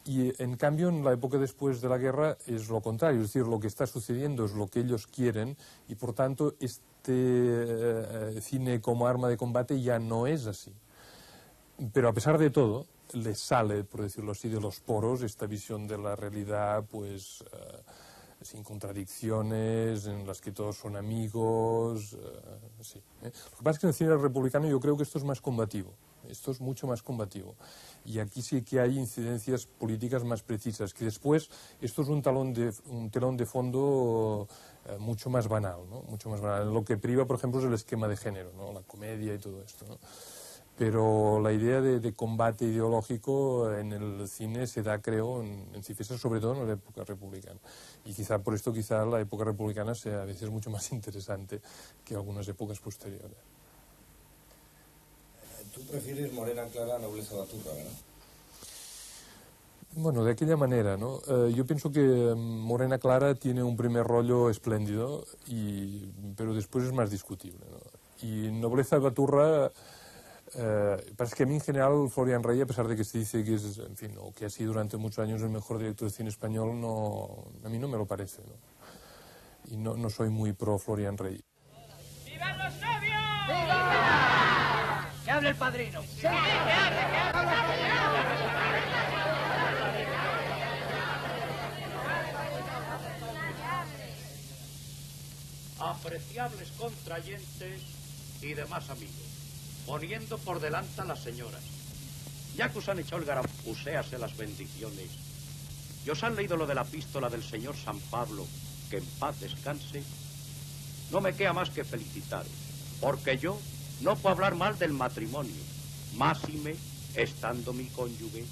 Y en cambio, en la época después de la guerra es lo contrario, es decir, lo que está sucediendo es lo que ellos quieren, y por tanto este cine como arma de combate ya no es así. Pero a pesar de todo, les sale, por decirlo así, de los poros esta visión de la realidad, pues sin contradicciones, en las que todos son amigos, sí. Lo que pasa es que en el cine republicano yo creo que esto es más combativo. Esto es mucho más combativo. Y aquí sí que hay incidencias políticas más precisas, que después esto es un telón de fondo mucho más banal, ¿no? Mucho más banal. Lo que priva, por ejemplo, es el esquema de género, ¿no? La comedia y todo esto, ¿no? Pero la idea de combate ideológico en el cine se da, creo, en Cifesa, sobre todo en la época republicana. Y quizá por esto la época republicana sea a veces mucho más interesante que algunas épocas posteriores. Tú prefieres morena clara a nobleza baturra, ¿verdad? Bueno, de aquella manera, ¿no? Yo pienso que Morena Clara tiene un primer rollo espléndido, pero después es más discutible, ¿no? Y Nobleza Baturra, parece que a mí en general Florian Rey, a pesar de que se dice que es, en fin, o que ha sido durante muchos años el mejor director de cine español, a mí no me lo parece, ¿no? Y no soy muy pro Florian Rey. ¡Vivan los novios! ¡Viva! ¡Que hable el padrino! ¡Sí! ¡Que hable! Apreciables contrayentes y demás amigos, poniendo por delante a las señoras, ya que os han echado el garapuséase las bendiciones, y os han leído lo de la epístola del señor San Pablo, que en paz descanse, no me queda más que felicitaros, porque yo no puedo hablar mal del matrimonio, máxime estando mi cónyuge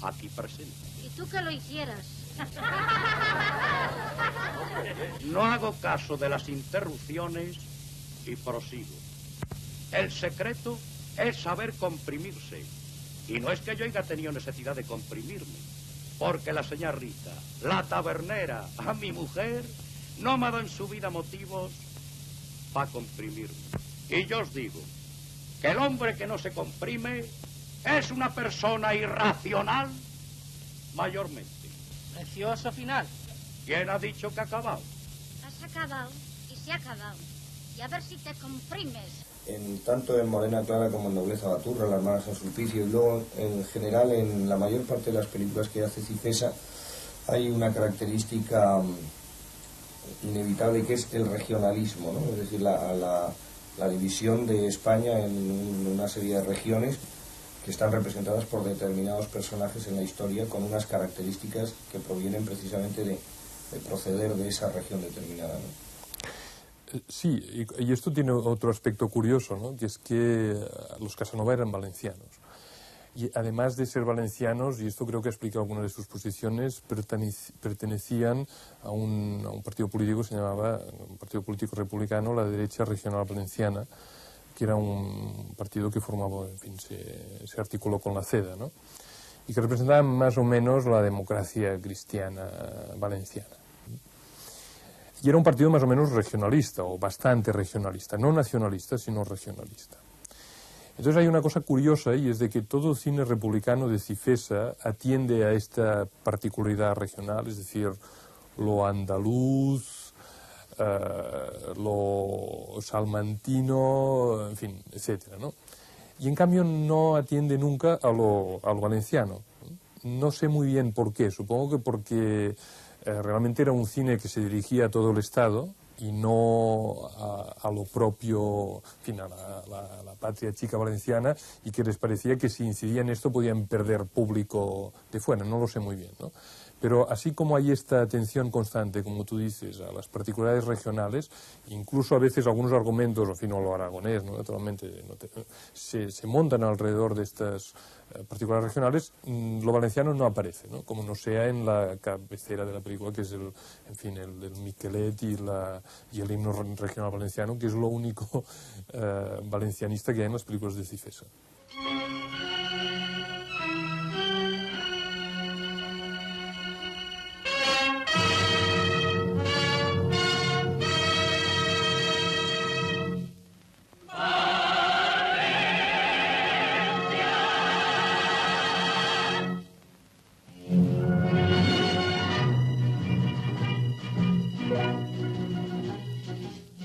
aquí presente. ¿Y tú que lo hicieras? No hago caso de las interrupciones y prosigo. El secreto es saber comprimirse. Y no es que yo haya tenido necesidad de comprimirme, porque la señora Rita, la tabernera, a mi mujer, no me ha dado en su vida motivos para comprimirme. Y yo os digo que el hombre que no se comprime es una persona irracional mayormente. Precioso final. ¿Quién ha dicho que ha acabado? Has acabado y se ha acabado. Y a ver si te comprimes. Tanto en Morena Clara como en Nobleza Baturra, La hermana San Sulpicio, y luego en general en la mayor parte de las películas que hace Cifesa hay una característica inevitable que es el regionalismo, ¿no? Es decir, la división de España en una serie de regiones que están representadas por determinados personajes en la historia con unas características que provienen precisamente de proceder de esa región determinada, ¿no? Sí, y esto tiene otro aspecto curioso, ¿no? Que es que los Casanova eran valencianos. Y además de ser valencianos, y esto creo que explica algunas de sus posiciones, pertenecían a un partido político que se llamaba, un partido político republicano, la Derecha Regional Valenciana, que era un partido que formaba, en fin, se articuló con la CEDA, ¿no? Y que representaba más o menos la democracia cristiana valenciana. Y era un partido más o menos regionalista, o bastante regionalista, no nacionalista, sino regionalista. Entonces hay una cosa curiosa, y es de que todo cine republicano de Cifesa atiende a esta particularidad regional, es decir, lo andaluz, lo salmantino, en fin, etcétera, ¿no? Y en cambio no atiende nunca a lo valenciano. No sé muy bien por qué, supongo que porque realmente era un cine que se dirigía a todo el Estado y no a lo propio, en fin, a la patria chica valenciana, y que les parecía que si incidían en esto podían perder público de fuera, no lo sé muy bien, ¿no? Pero así como hay esta atención constante, como tú dices, a las particularidades regionales, incluso a veces algunos argumentos, en fin, o lo aragonés, ¿no? Naturalmente, se montan alrededor de estas particularidades regionales, lo valenciano no aparece, ¿no? Como no sea en la cabecera de la película, que es el Miquelet y el himno regional valenciano, que es lo único valencianista que hay en las películas de Cifesa.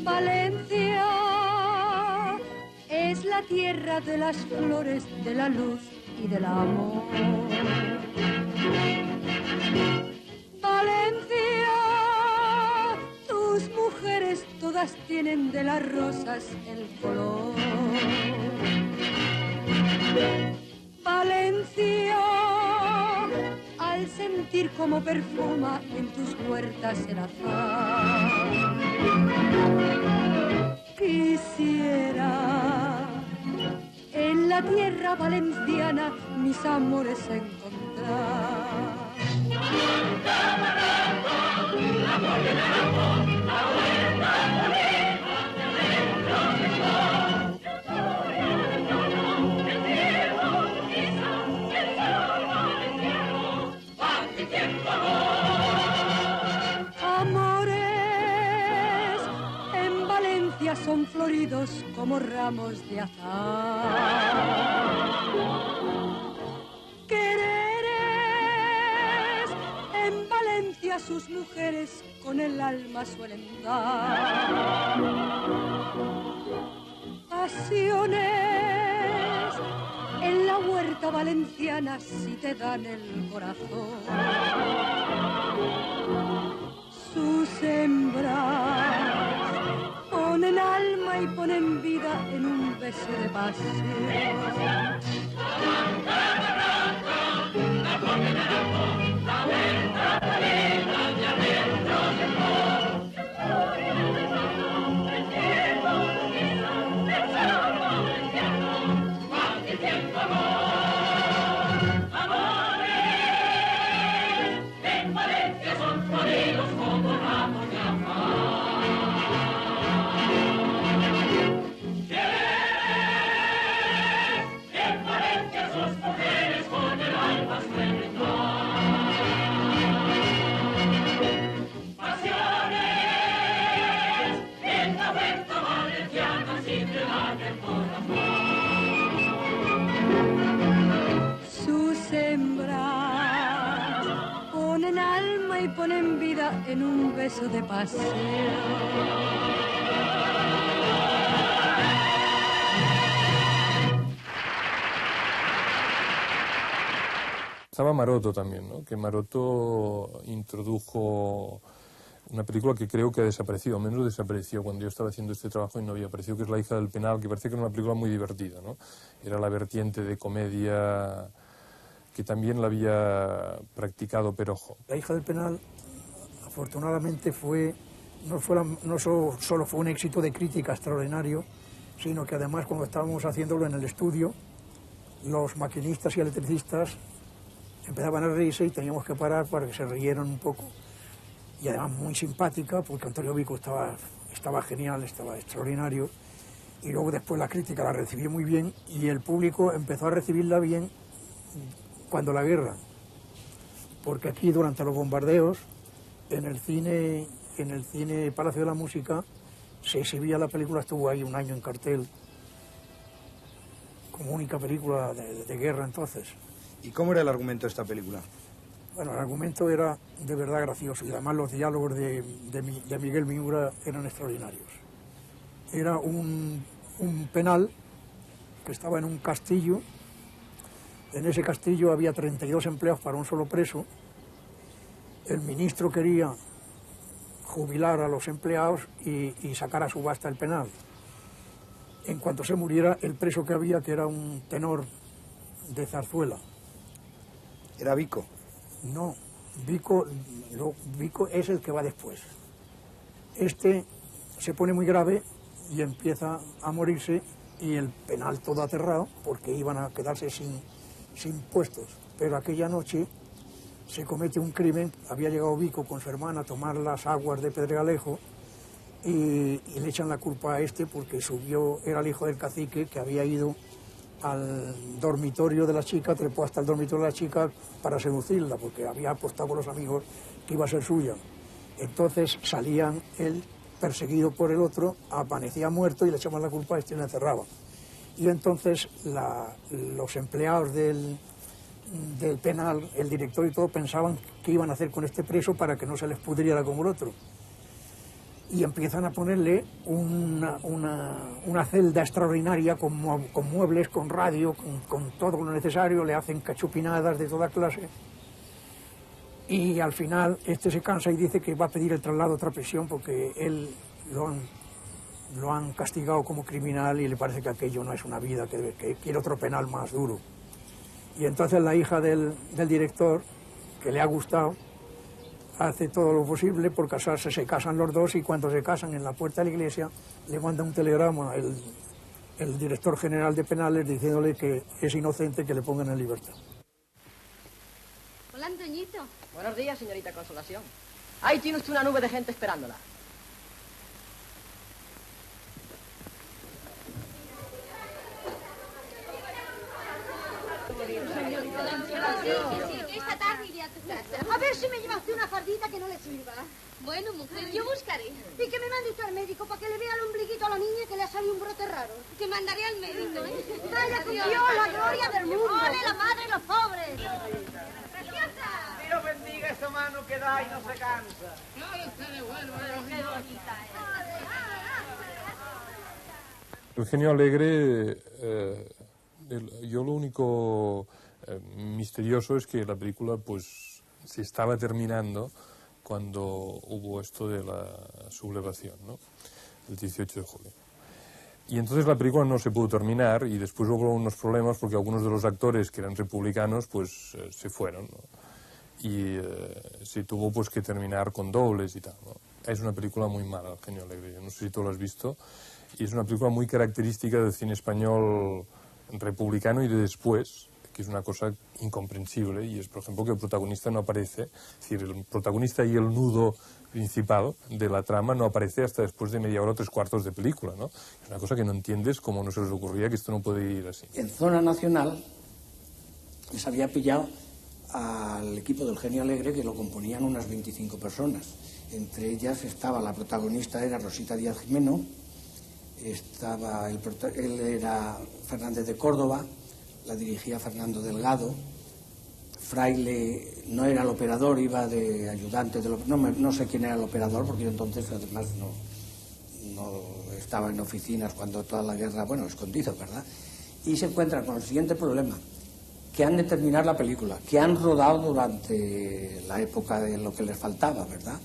Valencia es la tierra de las flores, de la luz y del amor. Valencia, tus mujeres todas tienen de las rosas el color. Valencia, al sentir como perfuma en tus huertas el azar, quisiera en la tierra valenciana mis amores encontrar. Amores en Valencia son floridos como ramos de azar. Quereres en Valencia sus mujeres con el alma suelen dar. Pasiones en la huerta valenciana si te dan el corazón. Sus hembras ponen alma y ponen vida en un beso de pasión. Y ponen vida en un beso de pasión. Estaba Maroto también, ¿no? Que Maroto introdujo una película que creo que ha desaparecido, al menos desapareció cuando yo estaba haciendo este trabajo y no había aparecido, que es La hija del penal, que parecía que era una película muy divertida, ¿no? Era la vertiente de comedia que también la había practicado Perojo. La hija del penal, afortunadamente, no solo fue un éxito de crítica extraordinario, sino que además cuando estábamos haciéndolo en el estudio, los maquinistas y electricistas empezaban a reírse y teníamos que parar para que se rieran un poco. Y además muy simpática, porque Antonio Vico estaba genial, estaba extraordinario. Y luego después la crítica la recibió muy bien y el público empezó a recibirla bien cuando la guerra, porque aquí durante los bombardeos en el cine Palacio de la Música se exhibía la película, estuvo ahí un año en cartel como única película de guerra entonces. ¿Y cómo era el argumento de esta película? Bueno, el argumento era de verdad gracioso y además los diálogos de Miguel Miura eran extraordinarios. Era un penal que estaba en un castillo. En ese castillo había 32 empleados para un solo preso. El ministro quería jubilar a los empleados y sacar a subasta el penal. En cuanto se muriera, el preso que había, que era un tenor de zarzuela. ¿Era Vico? No, Vico es el que va después. Este se pone muy grave y empieza a morirse y el penal todo aterrado porque iban a quedarse sin puestos, pero aquella noche se comete un crimen. Había llegado Vico con su hermana a tomar las aguas de Pedregalejo y le echan la culpa a este porque era el hijo del cacique que había ido al dormitorio de la chica, trepó hasta el dormitorio de la chica para seducirla porque había apostado con los amigos que iba a ser suya. Entonces salían él perseguido por el otro, amanecía muerto y le echaban la culpa a este y le encerraban. Y entonces los empleados del penal, el director y todo, pensaban qué iban a hacer con este preso para que no se les pudriera como el otro. Y empiezan a ponerle una celda extraordinaria con muebles, con radio, con todo lo necesario, le hacen cachupinadas de toda clase. Y al final este se cansa y dice que va a pedir el traslado a otra prisión porque él lo han castigado como criminal y le parece que aquello no es una vida, que quiere otro penal más duro. Y entonces la hija del director, que le ha gustado, hace todo lo posible por casarse, se casan los dos y cuando se casan en la puerta de la iglesia le manda un telegrama el director general de penales diciéndole que es inocente, que le pongan en libertad. Hola, Antoñito. Buenos días, señorita Consolación. Ahí tiene usted una nube de gente esperándola. Sí, que esta tarde iré a tu casa. A ver si me lleva usted una fardita que no le sirva. Bueno, mujer, yo buscaré. Y que me mande usted al médico para que le vea el ombliguito a la niña que le ha salido un brote raro. Que mandaré al médico, ¿eh? Vaya con Dios, la gloria del mundo. ¡Ole la madre y los pobres! ¡Preciosa! Dios bendiga esta mano que da y no se cansa. ¡Qué bonita es! El genio alegre, yo lo único misterioso es que la película pues se estaba terminando cuando hubo esto de la sublevación, ¿no? El 18 de julio. Y entonces la película no se pudo terminar y después hubo unos problemas porque algunos de los actores que eran republicanos pues se fueron, ¿no? Y se tuvo pues que terminar con dobles y tal, ¿no? Es una película muy mala, El genio alegre, no sé si tú lo has visto, y es una película muy característica del cine español republicano y de después, que es una cosa incomprensible, y es, por ejemplo, que el protagonista no aparece, es decir, el protagonista y el nudo principal de la trama no aparece hasta después de media hora o 3/4 de película, ¿no? Es una cosa que no entiendes cómo no se les ocurría que esto no puede ir así. En Zona Nacional les había pillado al equipo del genio alegre, que lo componían unas 25 personas. Entre ellas estaba la protagonista, era Rosita Díaz Jimeno, él era Fernández de Córdoba, la dirigía Fernando Delgado. Fraile no era el operador, iba de ayudante, no sé quién era el operador, porque yo entonces además no estaba en oficinas cuando toda la guerra, bueno, escondido, ¿verdad? Y se encuentran con el siguiente problema, que han de terminar la película, que han rodado durante la época de lo que les faltaba, ¿verdad?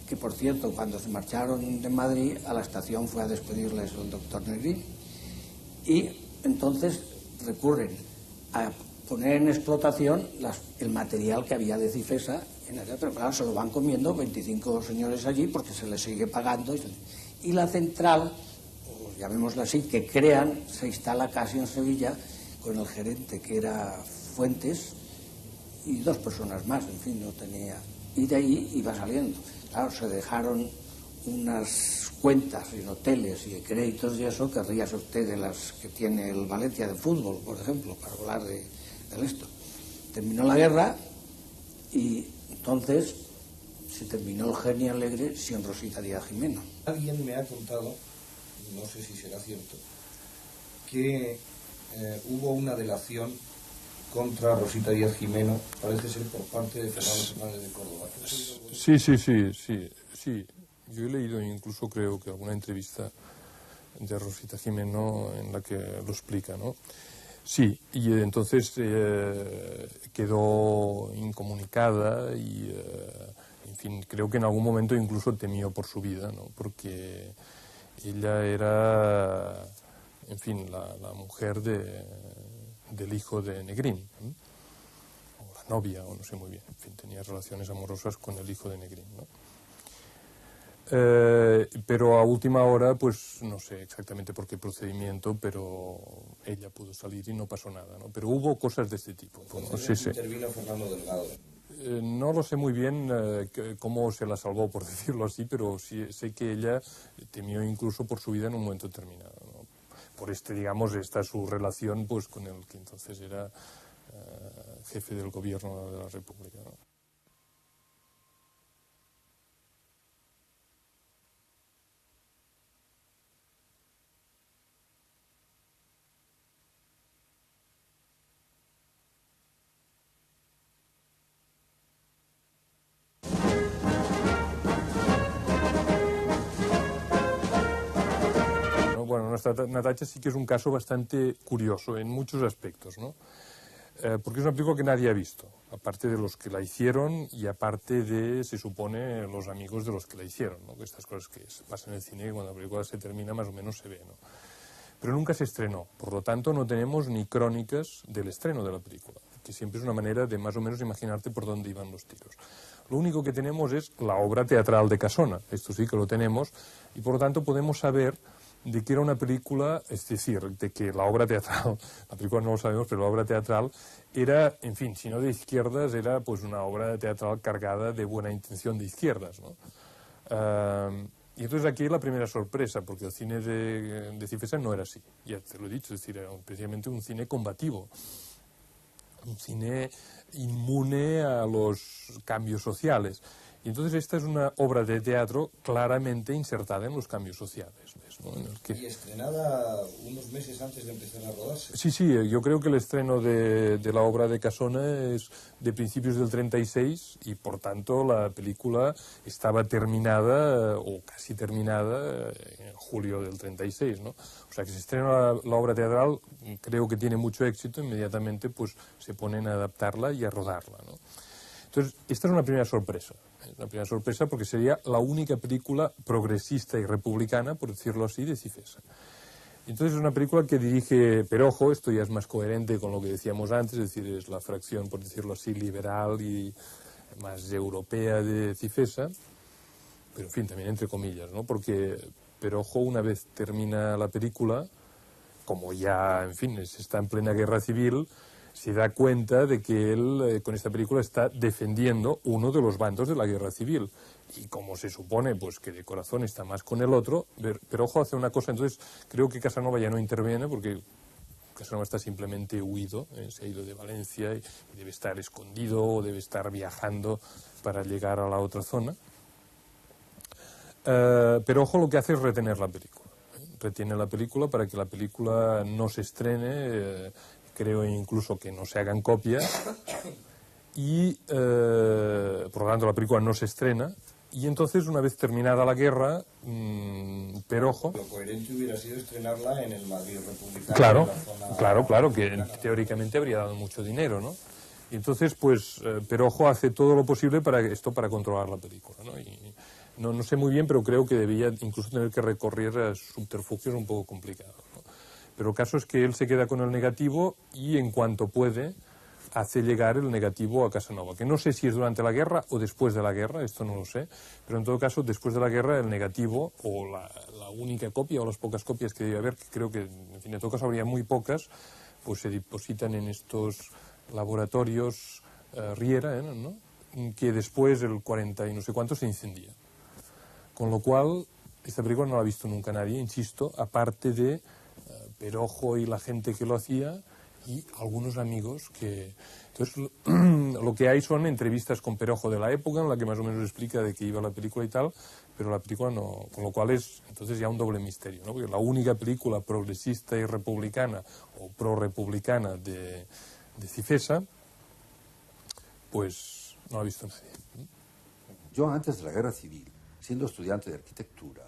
Que, por cierto, cuando se marcharon de Madrid, a la estación fue a despedirles el doctor Negrín. Y entonces recurren a poner en explotación el material que había de Cifesa en el teatro. Claro, se lo van comiendo 25 señores allí porque se les sigue pagando. Y la central, pues, llamémosla así, que crean, se instala casi en Sevilla con el gerente, que era Fuentes, y 2 personas más, en fin, no tenía... Y de ahí iba saliendo. Claro, se dejaron unas cuentas en hoteles y créditos y eso, que ríase usted de las que tiene el Valencia de fútbol, por ejemplo, para hablar de esto. Terminó la guerra y entonces se terminó El genio alegre sin Rosita Díaz Jimeno. Alguien me ha contado, no sé si será cierto, que hubo una delación contra Rosita Díaz Jimeno, parece ser por parte de Fernando Fernández de Córdoba. Sí. Yo he leído incluso, creo que alguna entrevista de Rosita Jimeno en la que lo explica, ¿no? Sí, y entonces quedó incomunicada y, en fin, creo que en algún momento incluso temió por su vida, ¿no? Porque ella era, en fin, la mujer del hijo de Negrín, ¿no? O la novia, o no sé muy bien, en fin, tenía relaciones amorosas con el hijo de Negrín, ¿no? Pero a última hora, pues no sé exactamente por qué procedimiento, pero ella pudo salir y no pasó nada, ¿no? Pero hubo cosas de este tipo, ¿no? Sí. Intervino Fernando Delgado. No lo sé muy bien cómo se la salvó, por decirlo así, pero sí sé que ella temió incluso por su vida en un momento determinado, ¿no? Por digamos, esta su relación pues con el que entonces era jefe del gobierno de la República, ¿no? Bueno, Natacha sí que es un caso bastante curioso en muchos aspectos, ¿no? porque es una película que nadie ha visto, aparte de los que la hicieron y aparte de, se supone, los amigos de los que la hicieron, ¿no? Estas cosas que pasan en el cine y cuando la película se termina más o menos se ve, ¿no? Pero nunca se estrenó, por lo tanto no tenemos ni crónicas del estreno de la película, que siempre es una manera de más o menos imaginarte por dónde iban los tiros. Lo único que tenemos es la obra teatral de Casona, esto sí que lo tenemos, y por lo tanto podemos saber de que era una película, es decir, de que la obra teatral, la película no lo sabemos, pero la obra teatral era, en fin, si no de izquierdas, era pues una obra teatral cargada de buena intención de izquierdas, ¿no? Y entonces aquí la primera sorpresa, porque el cine de Cifesa no era así, ya te lo he dicho, es decir, era precisamente un cine combativo, un cine inmune a los cambios sociales. Y entonces esta es una obra de teatro claramente insertada en los cambios sociales, ¿ves? ¿No? En el que... Y estrenada unos meses antes de empezar a rodarse. Sí, yo creo que el estreno de la obra de Casona es de principios del 36 y por tanto la película estaba terminada o casi terminada en julio del 36, ¿no? O sea que se estrena la obra teatral, creo que tiene mucho éxito, inmediatamente pues se ponen a adaptarla y a rodarla, ¿no? Entonces, esta es una primera sorpresa. Una primera sorpresa porque sería la única película progresista y republicana, por decirlo así, de Cifesa. Entonces es una película que dirige Perojo, esto ya es más coherente con lo que decíamos antes, es decir, es la fracción, por decirlo así, liberal y más europea de Cifesa, pero en fin, también entre comillas, ¿no? Porque Perojo, una vez termina la película, como ya, en fin, está en plena guerra civil, se da cuenta de que él con esta película está defendiendo uno de los bandos de la guerra civil. Y como se supone pues que de corazón está más con el otro, pero ojo, hace una cosa, entonces creo que Casanova ya no interviene porque Casanova está simplemente huido, se ha ido de Valencia y debe estar escondido o debe estar viajando para llegar a la otra zona. Pero ojo, lo que hace es retener la película. Retiene la película para que la película no se estrene, creo incluso que no se hagan copias y por lo tanto la película no se estrena y entonces una vez terminada la guerra Perojo... Lo coherente hubiera sido estrenarla en el Madrid republicano. Claro, que teóricamente habría dado mucho dinero, ¿no? Y entonces pues Perojo hace todo lo posible para controlar la película, ¿no? Y no sé muy bien, pero creo que debía incluso tener que recurrir a subterfugios un poco complicados, ¿no? Pero el caso es que él se queda con el negativo y en cuanto puede hace llegar el negativo a Casanova, que no sé si es durante la guerra o después de la guerra, esto no lo sé, pero en todo caso después de la guerra el negativo o la única copia o las pocas copias que debe haber, que creo que en fin, en todo caso habría muy pocas, pues se depositan en estos laboratorios Riera, ¿no? Que después el 40 y no sé cuánto se incendía. Con lo cual esta película no la ha visto nunca nadie, insisto, aparte de Perojo y la gente que lo hacía y algunos amigos que... Entonces, lo que hay son entrevistas con Perojo de la época en la que más o menos explica de qué iba la película y tal, pero la película no... Con lo cual es entonces ya un doble misterio, ¿no? Porque la única película progresista y republicana o pro-republicana de Cifesa, pues no la ha visto nadie. Yo antes de la Guerra Civil, siendo estudiante de arquitectura,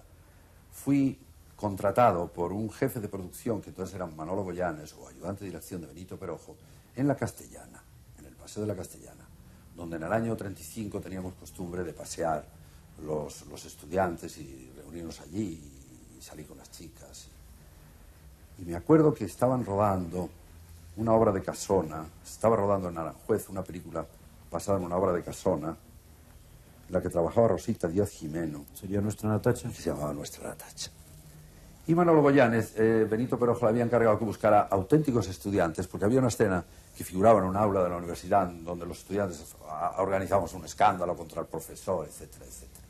fui contratado por un jefe de producción, que entonces era Manolo Goyanes, o ayudante de dirección de Benito Perojo, en la Castellana, en el Paseo de la Castellana, donde en el año 35 teníamos costumbre de pasear los estudiantes y reunirnos allí y salir con las chicas. Y me acuerdo que estaban rodando una obra de Casona, estaba rodando en Aranjuez una película basada en una obra de Casona, en la que trabajaba Rosita Díaz Jimeno. ¿Sería Nuestra Natacha? Que se llamaba Nuestra Natacha. Y Manolo Goyanes, Benito Perojo le había encargado que buscara auténticos estudiantes, porque había una escena que figuraba en un aula de la universidad donde los estudiantes organizábamos un escándalo contra el profesor, etcétera, etcétera.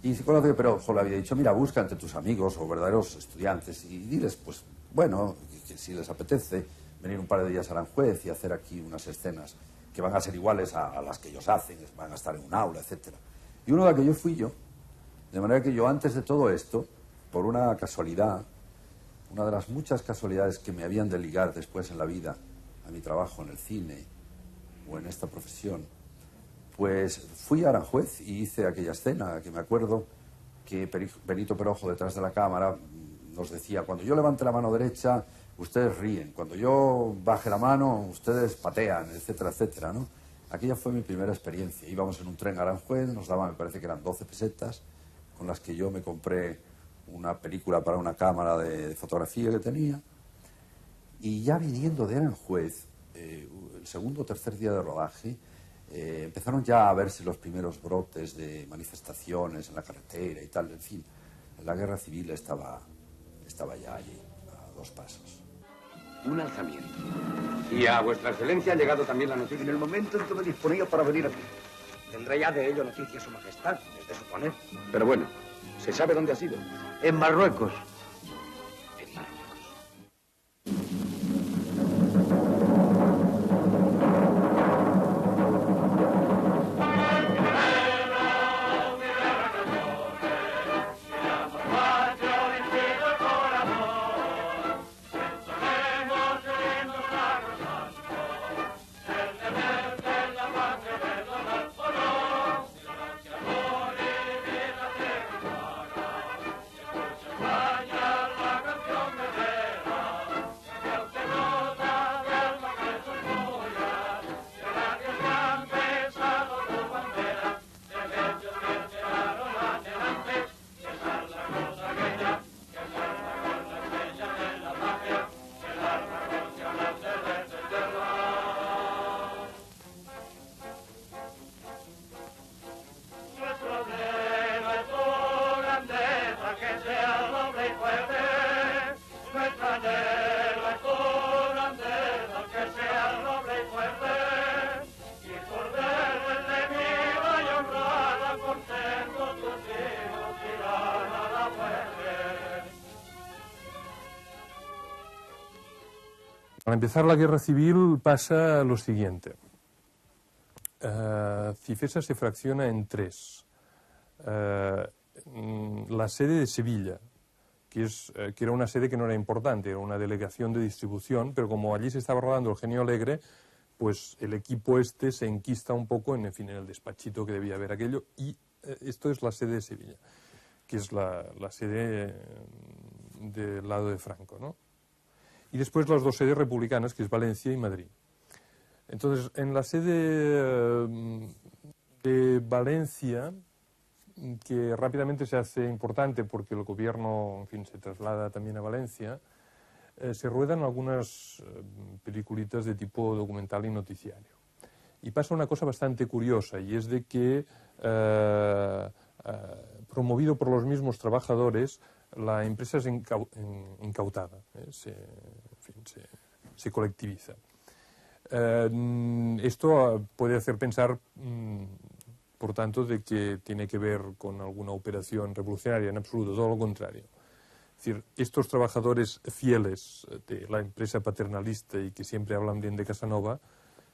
Y se conoce que Perojo le había dicho, mira, busca entre tus amigos o verdaderos estudiantes y diles, pues, bueno, que si les apetece venir un par de días a Aranjuez y hacer aquí unas escenas que van a ser iguales a las que ellos hacen, van a estar en un aula, etcétera. Y uno de aquellos fui yo. De manera que yo, antes de todo esto, por una casualidad, una de las muchas casualidades que me habían de ligar después en la vida a mi trabajo en el cine o en esta profesión, pues fui a Aranjuez y hice aquella escena que me acuerdo que Benito Perojo, detrás de la cámara, nos decía, cuando yo levante la mano derecha, ustedes ríen. Cuando yo baje la mano, ustedes patean, etcétera, etcétera, ¿no? Aquella fue mi primera experiencia. Íbamos en un tren a Aranjuez, nos daban, me parece que eran 12 pesetas, con las que yo me compré una película para una cámara de fotografía que tenía. Y ya viniendo de Aranjuez, el segundo o tercer día de rodaje, empezaron ya a verse los primeros brotes de manifestaciones en la carretera y tal. En fin, la guerra civil estaba ya allí, a 2 pasos. Un alzamiento. Y a vuestra excelencia ha llegado también la noticia. En el momento en que me disponía para venir aquí. Tendrá ya de ello noticia su majestad, es de suponer. Pero bueno, ¿se sabe dónde ha sido? En Marruecos. Al empezar la guerra civil pasa lo siguiente. Cifesa se fracciona en 3. La sede de Sevilla, que era una sede que no era importante, era una delegación de distribución, pero como allí se estaba rodando El Genio Alegre, pues el equipo se enquista un poco en el despachito que debía haber aquello, y esto es la sede de Sevilla, que es la sede del lado de Franco, ¿no? Y después las 2 sedes republicanas, que es Valencia y Madrid. Entonces, en la sede de Valencia, que rápidamente se hace importante porque el gobierno, en fin, se traslada también a Valencia, se ruedan algunas peliculitas de tipo documental y noticiario. Y pasa una cosa bastante curiosa, y es de que, promovido por los mismos trabajadores, la empresa es incautada, se colectiviza. Esto puede hacer pensar, por tanto, de que tiene que ver con alguna operación revolucionaria. En absoluto, todo lo contrario. Es decir, estos trabajadores fieles de la empresa paternalista y que siempre hablan bien de Casanova,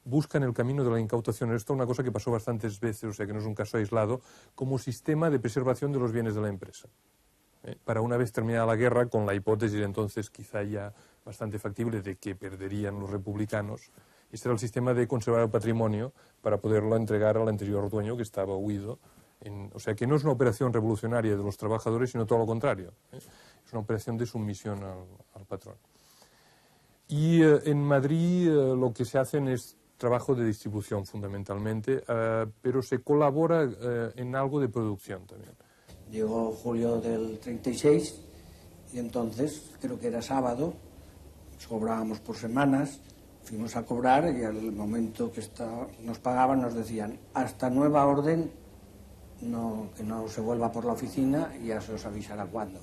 buscan el camino de la incautación. Esto es una cosa que pasó bastantes veces, o sea que no es un caso aislado, como sistema de preservación de los bienes de la empresa. Para una vez terminada la guerra, con la hipótesis entonces quizá ya bastante factible de que perderían los republicanos, este era el sistema de conservar el patrimonio para poderlo entregar al anterior dueño que estaba huido. O sea que no es una operación revolucionaria de los trabajadores, sino todo lo contrario. Es una operación de sumisión al patrón. Y en Madrid lo que se hacen es trabajo de distribución fundamentalmente, pero se colabora en algo de producción también. Llegó julio del 36 y entonces, creo que era sábado, cobrábamos por semanas, fuimos a cobrar y al momento que nos pagaban nos decían hasta nueva orden, que no se vuelva por la oficina y ya se os avisará cuándo.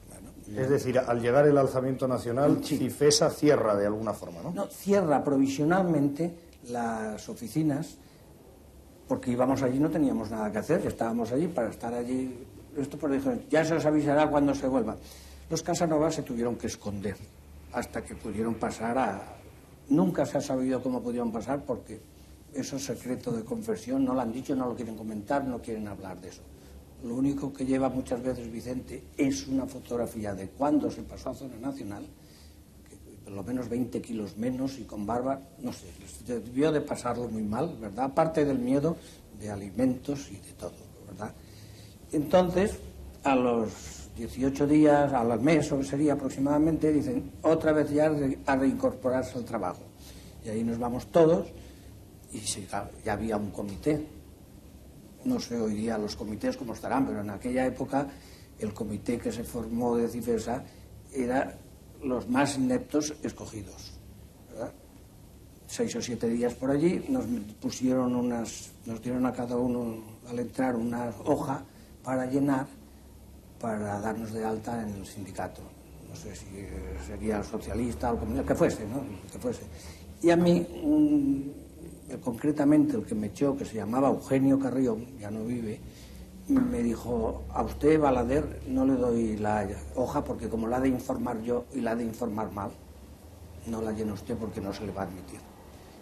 Bueno, es decir, al llegar el alzamiento nacional, sí. Cifesa cierra de alguna forma, ¿no? No, cierra provisionalmente las oficinas, porque íbamos allí, no teníamos nada que hacer, estábamos allí para estar allí. Esto por dijeron, ya se os avisará cuando se vuelva. Los Casanova se tuvieron que esconder hasta que pudieron pasar a... Nunca se ha sabido cómo pudieron pasar porque eso es secreto de confesión, no lo han dicho, no lo quieren comentar, no quieren hablar de eso. Lo único que lleva muchas veces Vicente es una fotografía de cuando se pasó a zona nacional, que por lo menos 20 kilos menos y con barba, no sé, debió de pasarlo muy mal, ¿verdad? Aparte del miedo de alimentos y de todo, ¿verdad? Entonces, a los 18 días al mes, o sería aproximadamente, dicen, otra vez ya a reincorporarse al trabajo. Y ahí nos vamos todos, y sí, ya había un comité. No sé hoy día los comités cómo estarán, pero en aquella época el comité que se formó de Cifesa era los más ineptos escogidos, ¿verdad? 6 o 7 días por allí, nos dieron a cada uno al entrar una hoja para llenar, para darnos de alta en el sindicato. No sé si sería el socialista o el comunista, que fuese, ¿no? Que fuese. Y a mí, concretamente el que me echó, que se llamaba Eugenio Carrión, ya no vive, me dijo: a usted, Balader, no le doy la hoja porque como la ha de informar yo y la ha de informar mal, no la llena usted porque no se le va a admitir.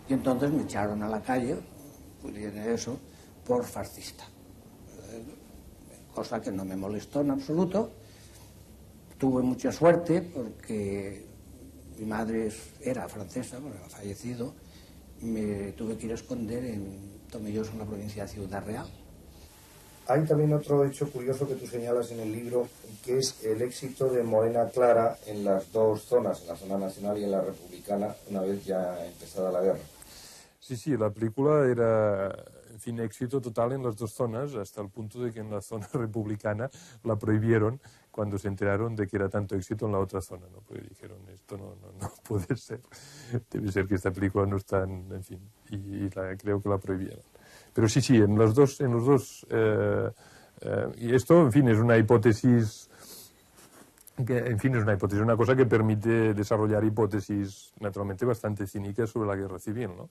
Y entonces me echaron a la calle, pues viene eso, por fascista. Cosa que no me molestó en absoluto. Tuve mucha suerte porque mi madre era francesa, bueno, ha fallecido. Me tuve que ir a esconder en Tomelloso, en la provincia de Ciudad Real. Hay también otro hecho curioso que tú señalas en el libro, que es el éxito de Morena Clara en las dos zonas, en la zona nacional y en la republicana, una vez ya empezada la guerra. Sí, la película era, en fin, éxito total en las dos zonas, hasta el punto de que en la zona republicana la prohibieron cuando se enteraron de que era tanto éxito en la otra zona, ¿no? Porque dijeron, esto no puede ser, debe ser que esta película no está, en fin, y creo que la prohibieron. Pero sí, en los dos, y esto, en fin, es una hipótesis, una cosa que permite desarrollar hipótesis, naturalmente, bastante cínicas sobre la guerra civil, ¿no?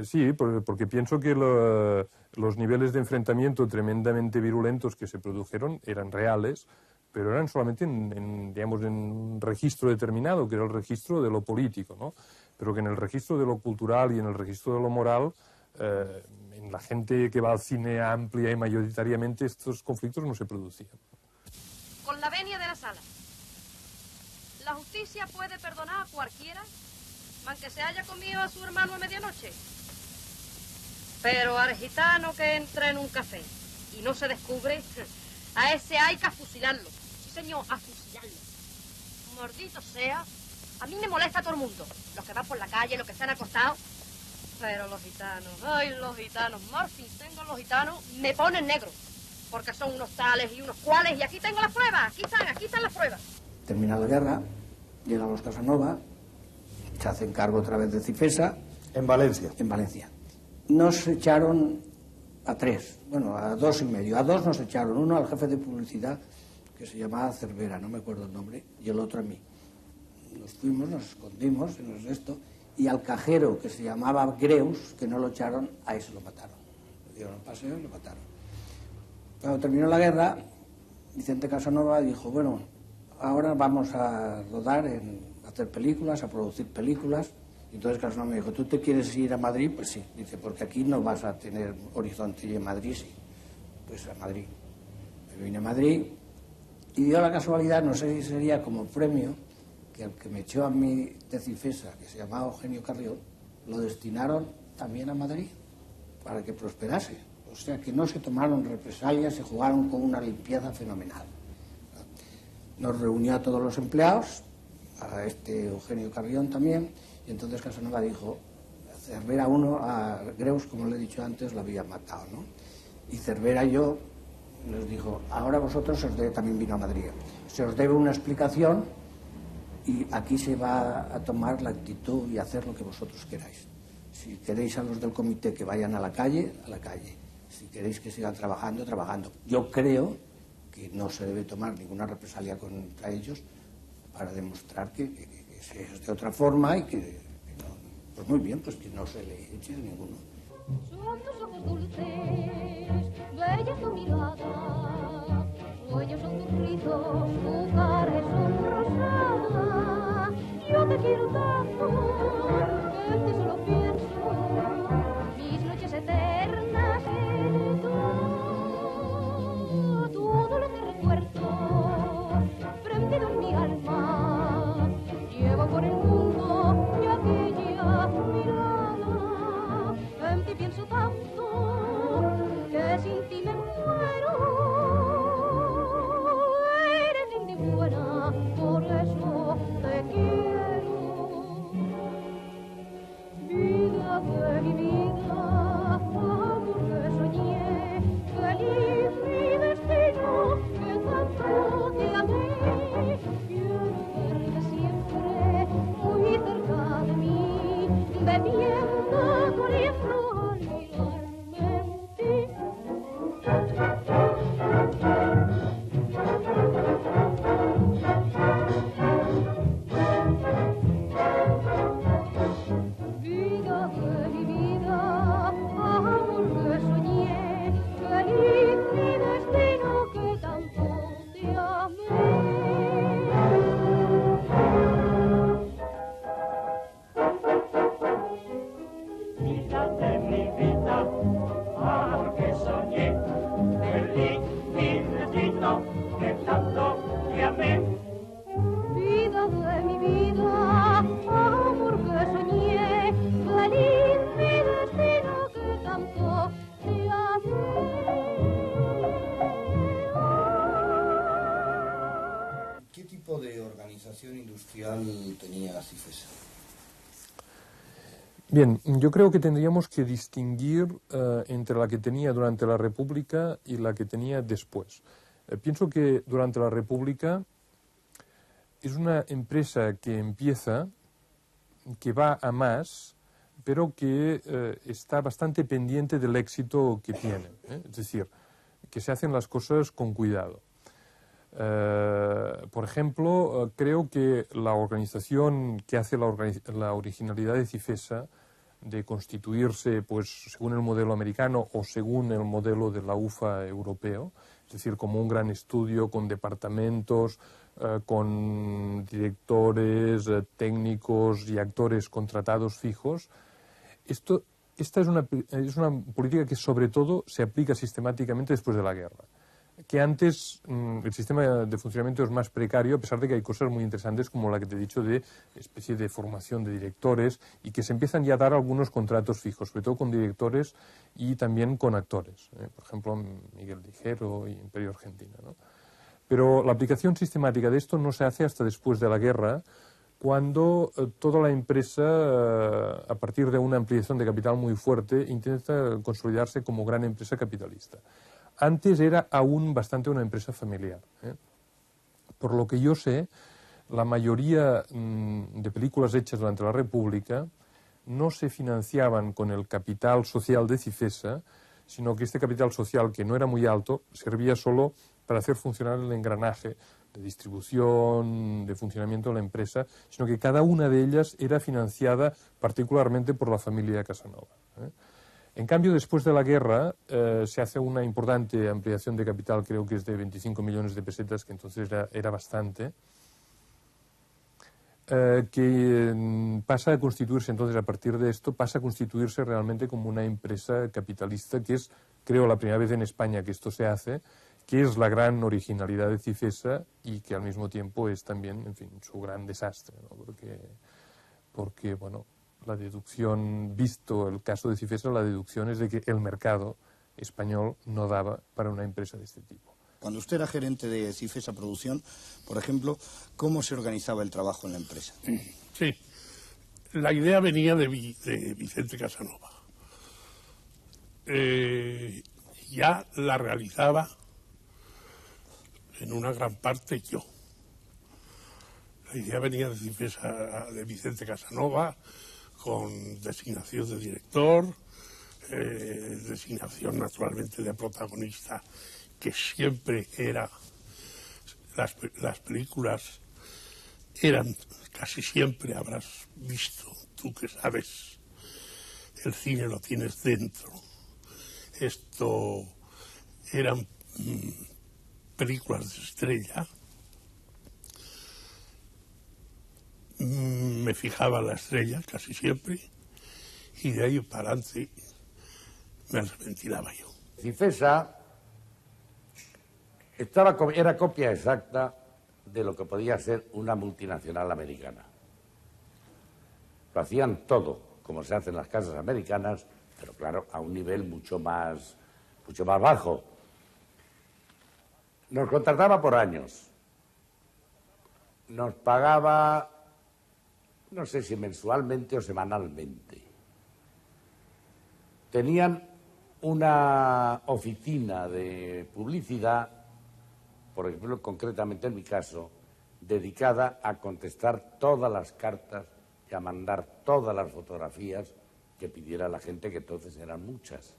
Sí, porque pienso que los niveles de enfrentamiento tremendamente virulentos que se produjeron eran reales, pero eran solamente digamos, en un registro determinado, que era el registro de lo político, ¿no? Pero que en el registro de lo cultural y en el registro de lo moral, en la gente que va al cine amplia y mayoritariamente, estos conflictos no se producían. Con la venia de la sala, la justicia puede perdonar a cualquiera, aunque se haya comido a su hermano a medianoche. Pero al gitano que entra en un café y no se descubre, a ese hay que fusilarlo. Sí, señor, a fusilarlo. Mordito sea, a mí me molesta todo el mundo. Los que van por la calle, los que están acostados. Pero los gitanos, ay, los gitanos, Murphy, tengo los gitanos, me ponen negro. Porque son unos tales y unos cuales, y aquí tengo las pruebas, aquí están las pruebas. Termina la guerra, llegan los Casanova, se hacen cargo otra vez de Cifesa. ¿En Valencia? En Valencia. Nos echaron a 3, bueno, a 2 y medio. A 2 nos echaron, uno al jefe de publicidad, que se llamaba Cervera, no me acuerdo el nombre, y el otro a mí. Nos fuimos, nos escondimos en esto, y al cajero, que se llamaba Greus, que no lo echaron, a ese lo mataron. Le dieron el paseo y lo mataron. Cuando terminó la guerra, Vicente Casanova dijo, bueno, ahora vamos a rodar, a hacer películas, a producir películas. Y entonces Casanova me dijo, ¿tú te quieres ir a Madrid? Pues sí. Dice, porque aquí no vas a tener horizonte, y en Madrid sí. Pues a Madrid. Me vine a Madrid y dio la casualidad, no sé si sería como premio, que el que me echó a mí de Cifesa, que se llamaba Eugenio Carrión, lo destinaron también a Madrid para que prosperase. O sea que no se tomaron represalias, se jugaron con una limpieza fenomenal. Nos reunió a todos los empleados, a este Eugenio Carrión también, y entonces Casanova dijo, Cervera uno, a Greus, como le he dicho antes, lo había matado, ¿no? Y Cervera y yo les dijo, ahora vosotros también vino a Madrid, se os debe una explicación y aquí se va a tomar la actitud y hacer lo que vosotros queráis. Si queréis a los del comité que vayan a la calle, a la calle. Si queréis que sigan trabajando, trabajando. Yo creo que no se debe tomar ninguna represalia contra ellos para demostrar que es de otra forma y que no, pues muy bien, pues que no se le eche a ninguno. Son tus ojos dulces, bella tu mirada, sueños son tus rizos, tu cara es sonrosada. Yo te quiero tanto, que en ti solo pienso, mis noches eternas eres tú. Todo lo que recuerdo, prendido en mi alma, llevo por el mundo y aquella mirada. En ti pienso tanto, que sin ti me muero. soñé, feliz necesito que tanto te amé. Vida de mi vida, amor que soñé, feliz mi destino que tanto te amé. ¿Qué tipo de organización industrial tenía Cifesa? Bien, yo creo que tendríamos que distinguir entre la que tenía durante la República y la que tenía después. Pienso que durante la República es una empresa que empieza, que va a más, pero que está bastante pendiente del éxito que tiene. Es decir, que se hacen las cosas con cuidado. Por ejemplo, creo que la organización que hace la originalidad de Cifesa, de constituirse pues según el modelo americano o según el modelo de la UFA europeo, es decir, como un gran estudio con departamentos, con directores, técnicos y actores contratados fijos. Esta es una política que sobre todo se aplica sistemáticamente después de la guerra. Que antes el sistema de funcionamiento es más precario, a pesar de que hay cosas muy interesantes como la que te he dicho de especie de formación de directores y que se empiezan ya a dar algunos contratos fijos, sobre todo con directores y también con actores. Por ejemplo, Miguel Ligero y Imperio Argentina, ¿no? Pero la aplicación sistemática de esto no se hace hasta después de la guerra, cuando toda la empresa, a partir de una ampliación de capital muy fuerte, intenta consolidarse como gran empresa capitalista. Antes era aún bastante una empresa familiar. Por lo que yo sé, la mayoría de películas hechas durante la República no se financiaban con el capital social de Cifesa, sino que este capital social, que no era muy alto, servía solo para hacer funcionar el engranaje de distribución, de funcionamiento de la empresa, sino que cada una de ellas era financiada particularmente por la familia Casanova. En cambio, después de la guerra se hace una importante ampliación de capital, creo que es de 25 millones de pesetas, que entonces era bastante, que pasa a constituirse, entonces a partir de esto, pasa a constituirse realmente como una empresa capitalista, que es, creo, la primera vez en España que esto se hace, que es la gran originalidad de Cifesa y que al mismo tiempo es también, en fin, su gran desastre, ¿no? Porque bueno, la deducción, visto el caso de Cifesa, la deducción es de que el mercado español no daba para una empresa de este tipo. Cuando usted era gerente de Cifesa Producción, por ejemplo, ¿cómo se organizaba el trabajo en la empresa? Sí, la idea venía de Vicente Casanova. Ya la realizaba en una gran parte yo. La idea venía de Cifesa, de Vicente Casanova, con designación de director, designación naturalmente de protagonista, que siempre era, las películas eran, casi siempre habrás visto, tú que sabes, el cine lo tienes dentro. Esto eran películas de estrella. Me fijaba en la estrella casi siempre y de ahí para adelante me las ventilaba yo. Cifesa era copia exacta de lo que podía ser una multinacional americana. Lo hacían todo, como se hace en las casas americanas, pero claro, a un nivel mucho más bajo. Nos contrataba por años. Nos pagaba, no sé si mensualmente o semanalmente. Tenían una oficina de publicidad, por ejemplo, concretamente en mi caso, dedicada a contestar todas las cartas y a mandar todas las fotografías que pidiera la gente, que entonces eran muchas.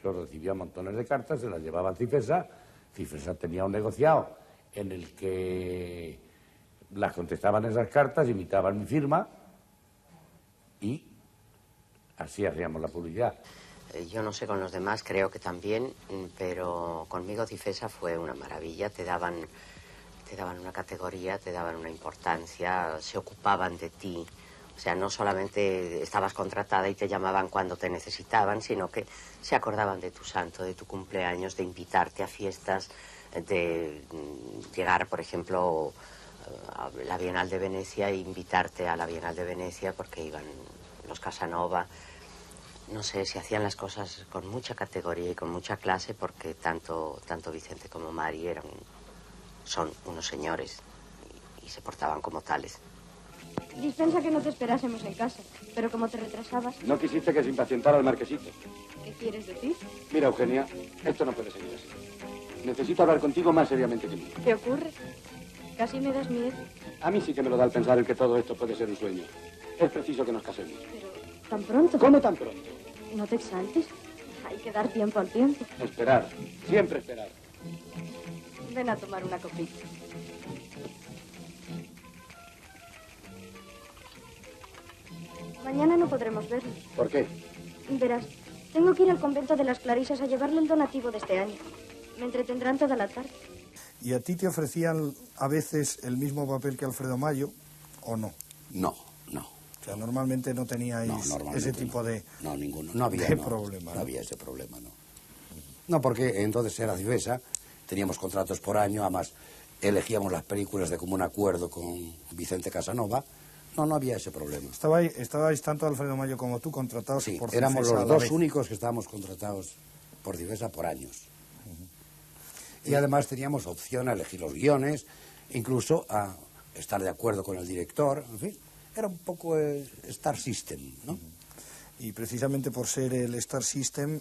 Yo recibía montones de cartas, se las llevaba a Cifesa. Cifesa tenía un negociado en el que las contestaban esas cartas, imitaban mi firma y así hacíamos la publicidad. Yo no sé con los demás, creo que también, pero conmigo Cifesa fue una maravilla. Te daban una categoría, te daban una importancia, se ocupaban de ti O sea, no solamente estabas contratada y te llamaban cuando te necesitaban, sino que se acordaban de tu santo, de tu cumpleaños, de invitarte a fiestas, de llegar, por ejemplo, a la Bienal de Venecia e invitarte a la Bienal de Venecia porque iban los Casanova. No sé, se hacían las cosas con mucha categoría y con mucha clase porque tanto Vicente como Mari son unos señores y se portaban como tales. Dispensa que no te esperásemos en casa, pero como te retrasabas... No quisiste que se impacientara el marquesito. ¿Qué quieres decir? Mira, Eugenia, esto no puede seguir así. Necesito hablar contigo más seriamente que nunca. ¿Qué ocurre? Casi me das miedo. A mí sí que me lo da el pensar en que todo esto puede ser un sueño. Es preciso que nos casemos. Pero, ¿tan pronto? ¿Cómo tan pronto? No te exaltes. Hay que dar tiempo al tiempo. Esperar. Siempre esperar. Ven a tomar una copita. Mañana no podremos vernos. ¿Por qué? Verás, tengo que ir al convento de las Clarisas a llevarle el donativo de este año. Me entretendrán toda la tarde. ¿Y a ti te ofrecían a veces el mismo papel que Alfredo Mayo o no? No. O sea, normalmente no teníais ese tipo de... No, ninguno. No había problema. No había ese problema, no. No, porque entonces era Cifesa, teníamos contratos por año, además elegíamos las películas de común acuerdo con Vicente Casanova. No había ese problema. ¿Estabais tanto Alfredo Mayo como tú contratados por Cifesa? Éramos los dos únicos que estábamos contratados por Cifesa por años. Y además teníamos opción a elegir los guiones, incluso a estar de acuerdo con el director, en fin. Era un poco el Star System, ¿no? Y precisamente por ser el Star System,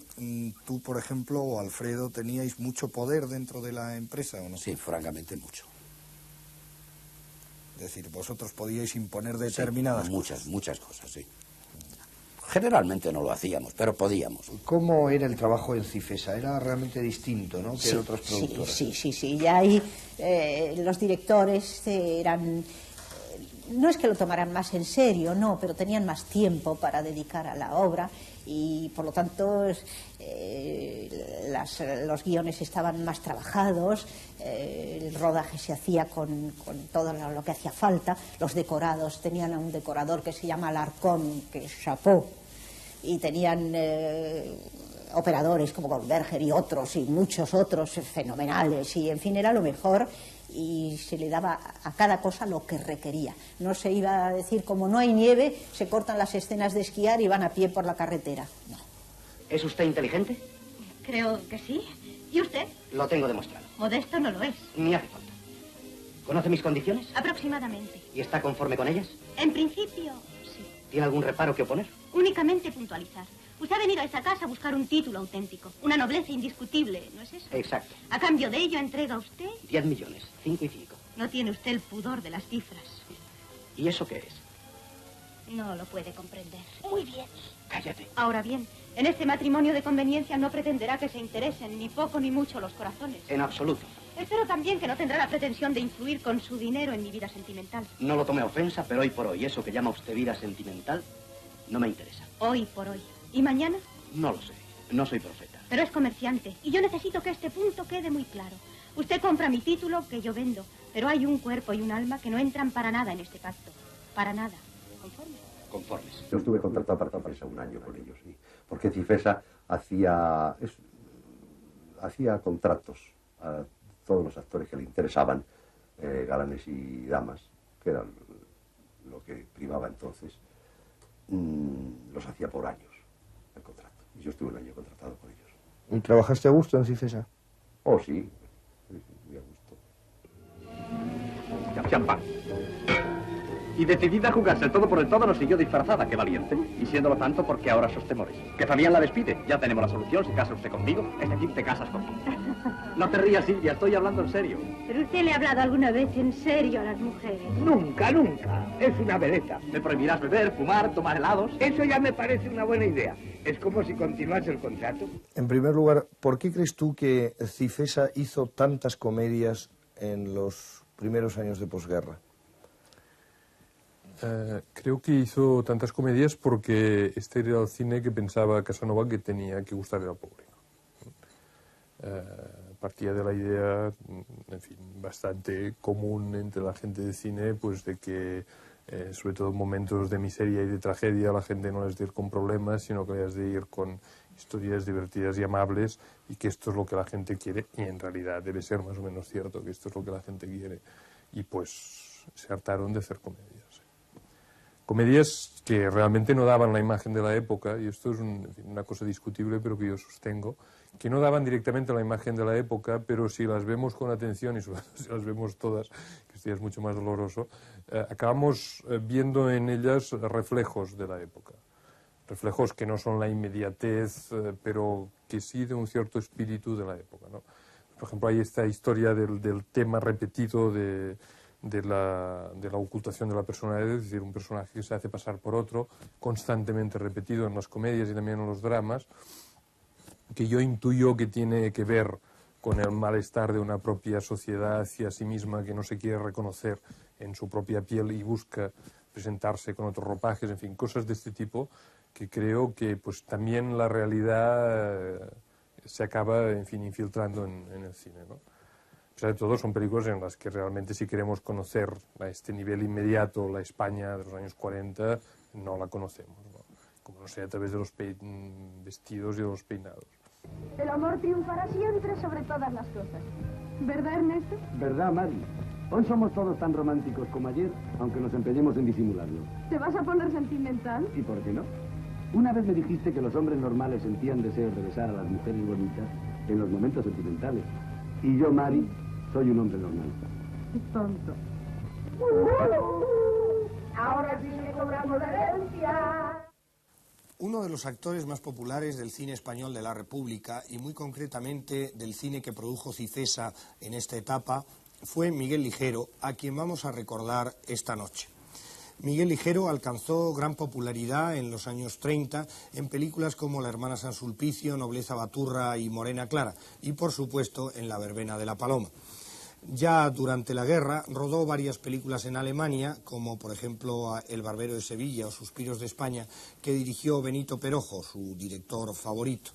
tú, por ejemplo, o Alfredo, teníais mucho poder dentro de la empresa, ¿o no? Sí, francamente mucho. Es decir, vosotros podíais imponer determinadas cosas. Muchas cosas, sí. Generalmente no lo hacíamos, pero podíamos. ¿Cómo era el trabajo en Cifesa? Era realmente distinto, ¿no?, que en otras productoras. Sí. Ya ahí los directores eran... No es que lo tomaran más en serio, no, pero tenían más tiempo para dedicar a la obra y, por lo tanto, los guiones estaban más trabajados, el rodaje se hacía con todo lo que hacía falta, los decorados, tenían a un decorador que se llama Alarcón, que es Chapó, y tenían operadores como Goldberger y otros, y muchos otros fenomenales, y en fin, era lo mejor, y se le daba a cada cosa lo que requería. No se iba a decir, como no hay nieve, se cortan las escenas de esquiar y van a pie por la carretera. No. ¿Es usted inteligente? Creo que sí. ¿Y usted? Lo tengo demostrado. Modesto no lo es. Ni hace falta. ¿Conoce mis condiciones? Aproximadamente. ¿Y está conforme con ellas? En principio, sí. ¿Tiene algún reparo que oponer? Únicamente puntualizar. Usted ha venido a esta casa a buscar un título auténtico, una nobleza indiscutible, ¿no es eso? Exacto. A cambio de ello, entrega usted... 10 millones, 5 y 5. No tiene usted el pudor de las cifras. ¿Y eso qué es? No lo puede comprender. Muy bien. Cállate. Ahora bien, en este matrimonio de conveniencia no pretenderá que se interesen ni poco ni mucho los corazones. En absoluto. Espero también que no tendrá la pretensión de influir con su dinero en mi vida sentimental. No lo tome a ofensa, pero hoy por hoy, eso que llama usted vida sentimental, no me interesa. Hoy por hoy. ¿Y mañana? No lo sé. No soy profeta. Pero es comerciante. Y yo necesito que este punto quede muy claro. Usted compra mi título, que yo vendo. Pero hay un cuerpo y un alma que no entran para nada en este pacto. Para nada. ¿Conforme? Conformes. Yo estuve contratado para Cifesa un año con ellos, sí. Porque Cifesa hacía contratos a todos los actores que le interesaban, galanes y damas, que era lo que primaba entonces. Los hacía por años el contrato. Y yo estuve un año contratado con ellos. ¿Y trabajaste a gusto en Cifesa? Oh, sí. Muy a gusto. Champán. Y decidida a jugarse el todo por el todo, nos siguió disfrazada, qué valiente. Y siéndolo tanto, porque ahora sus temores. Que Fabián la despide. Ya tenemos la solución, se casa usted conmigo, es decir, te casas conmigo. No te rías, Silvia, estoy hablando en serio. ¿Pero usted le ha hablado alguna vez en serio a las mujeres? Nunca, nunca. Es una veleta. Me prohibirás beber, fumar, tomar helados. Eso ya me parece una buena idea. Es como si continuase el contrato. En primer lugar, ¿por qué crees tú que Cifesa hizo tantas comedias en los primeros años de posguerra? Creo que hizo tantas comedias porque este era el cine que pensaba Casanova que tenía que gustarle al público. Partía de la idea, en fin, bastante común entre la gente de cine, pues de que sobre todo en momentos de miseria y de tragedia, la gente no es de ir con problemas, sino que es de ir con historias divertidas y amables, y que esto es lo que la gente quiere, y en realidad debe ser más o menos cierto que esto es lo que la gente quiere. Y pues se hartaron de hacer comedias. Comedias que realmente no daban la imagen de la época, y esto es una cosa discutible, pero que yo sostengo, que no daban directamente la imagen de la época, pero si las vemos con atención, y sobre todo si las vemos todas, que esto ya es mucho más doloroso, acabamos viendo en ellas reflejos de la época. Reflejos que no son la inmediatez, pero que sí de un cierto espíritu de la época, ¿no? Por ejemplo, hay esta historia del tema repetido de la ocultación de la personalidad, es decir, un personaje que se hace pasar por otro, constantemente repetido en las comedias y también en los dramas, que yo intuyo que tiene que ver con el malestar de una propia sociedad hacia sí misma, que no se quiere reconocer en su propia piel y busca presentarse con otros ropajes, en fin, cosas de este tipo, que creo que pues también la realidad se acaba, en fin, infiltrando en el cine, ¿no? A pesar de todo, son películas en las que realmente, si queremos conocer a este nivel inmediato la España de los años 40, no la conocemos, ¿no? Como no sea a través de los vestidos y de los peinados. El amor triunfará siempre sobre todas las cosas. ¿Verdad, Ernesto? ¿Verdad, Mari? Hoy somos todos tan románticos como ayer, aunque nos empeñemos en disimularlo. ¿Te vas a poner sentimental? ¿Y por qué no? Una vez me dijiste que los hombres normales sentían deseos de besar a las mujeres bonitas en los momentos sentimentales. Y yo, Mari, soy un hombre normal. Qué tonto. Ahora sí le cobramos la herencia. Uno de los actores más populares del cine español de la República, y muy concretamente del cine que produjo Cifesa en esta etapa, fue Miguel Ligero, a quien vamos a recordar esta noche. Miguel Ligero alcanzó gran popularidad en los años 30 en películas como La hermana San Sulpicio, Nobleza Baturra y Morena Clara, y por supuesto en La verbena de la Paloma. Ya durante la guerra rodó varias películas en Alemania, como por ejemplo El barbero de Sevilla o Suspiros de España, que dirigió Benito Perojo, su director favorito.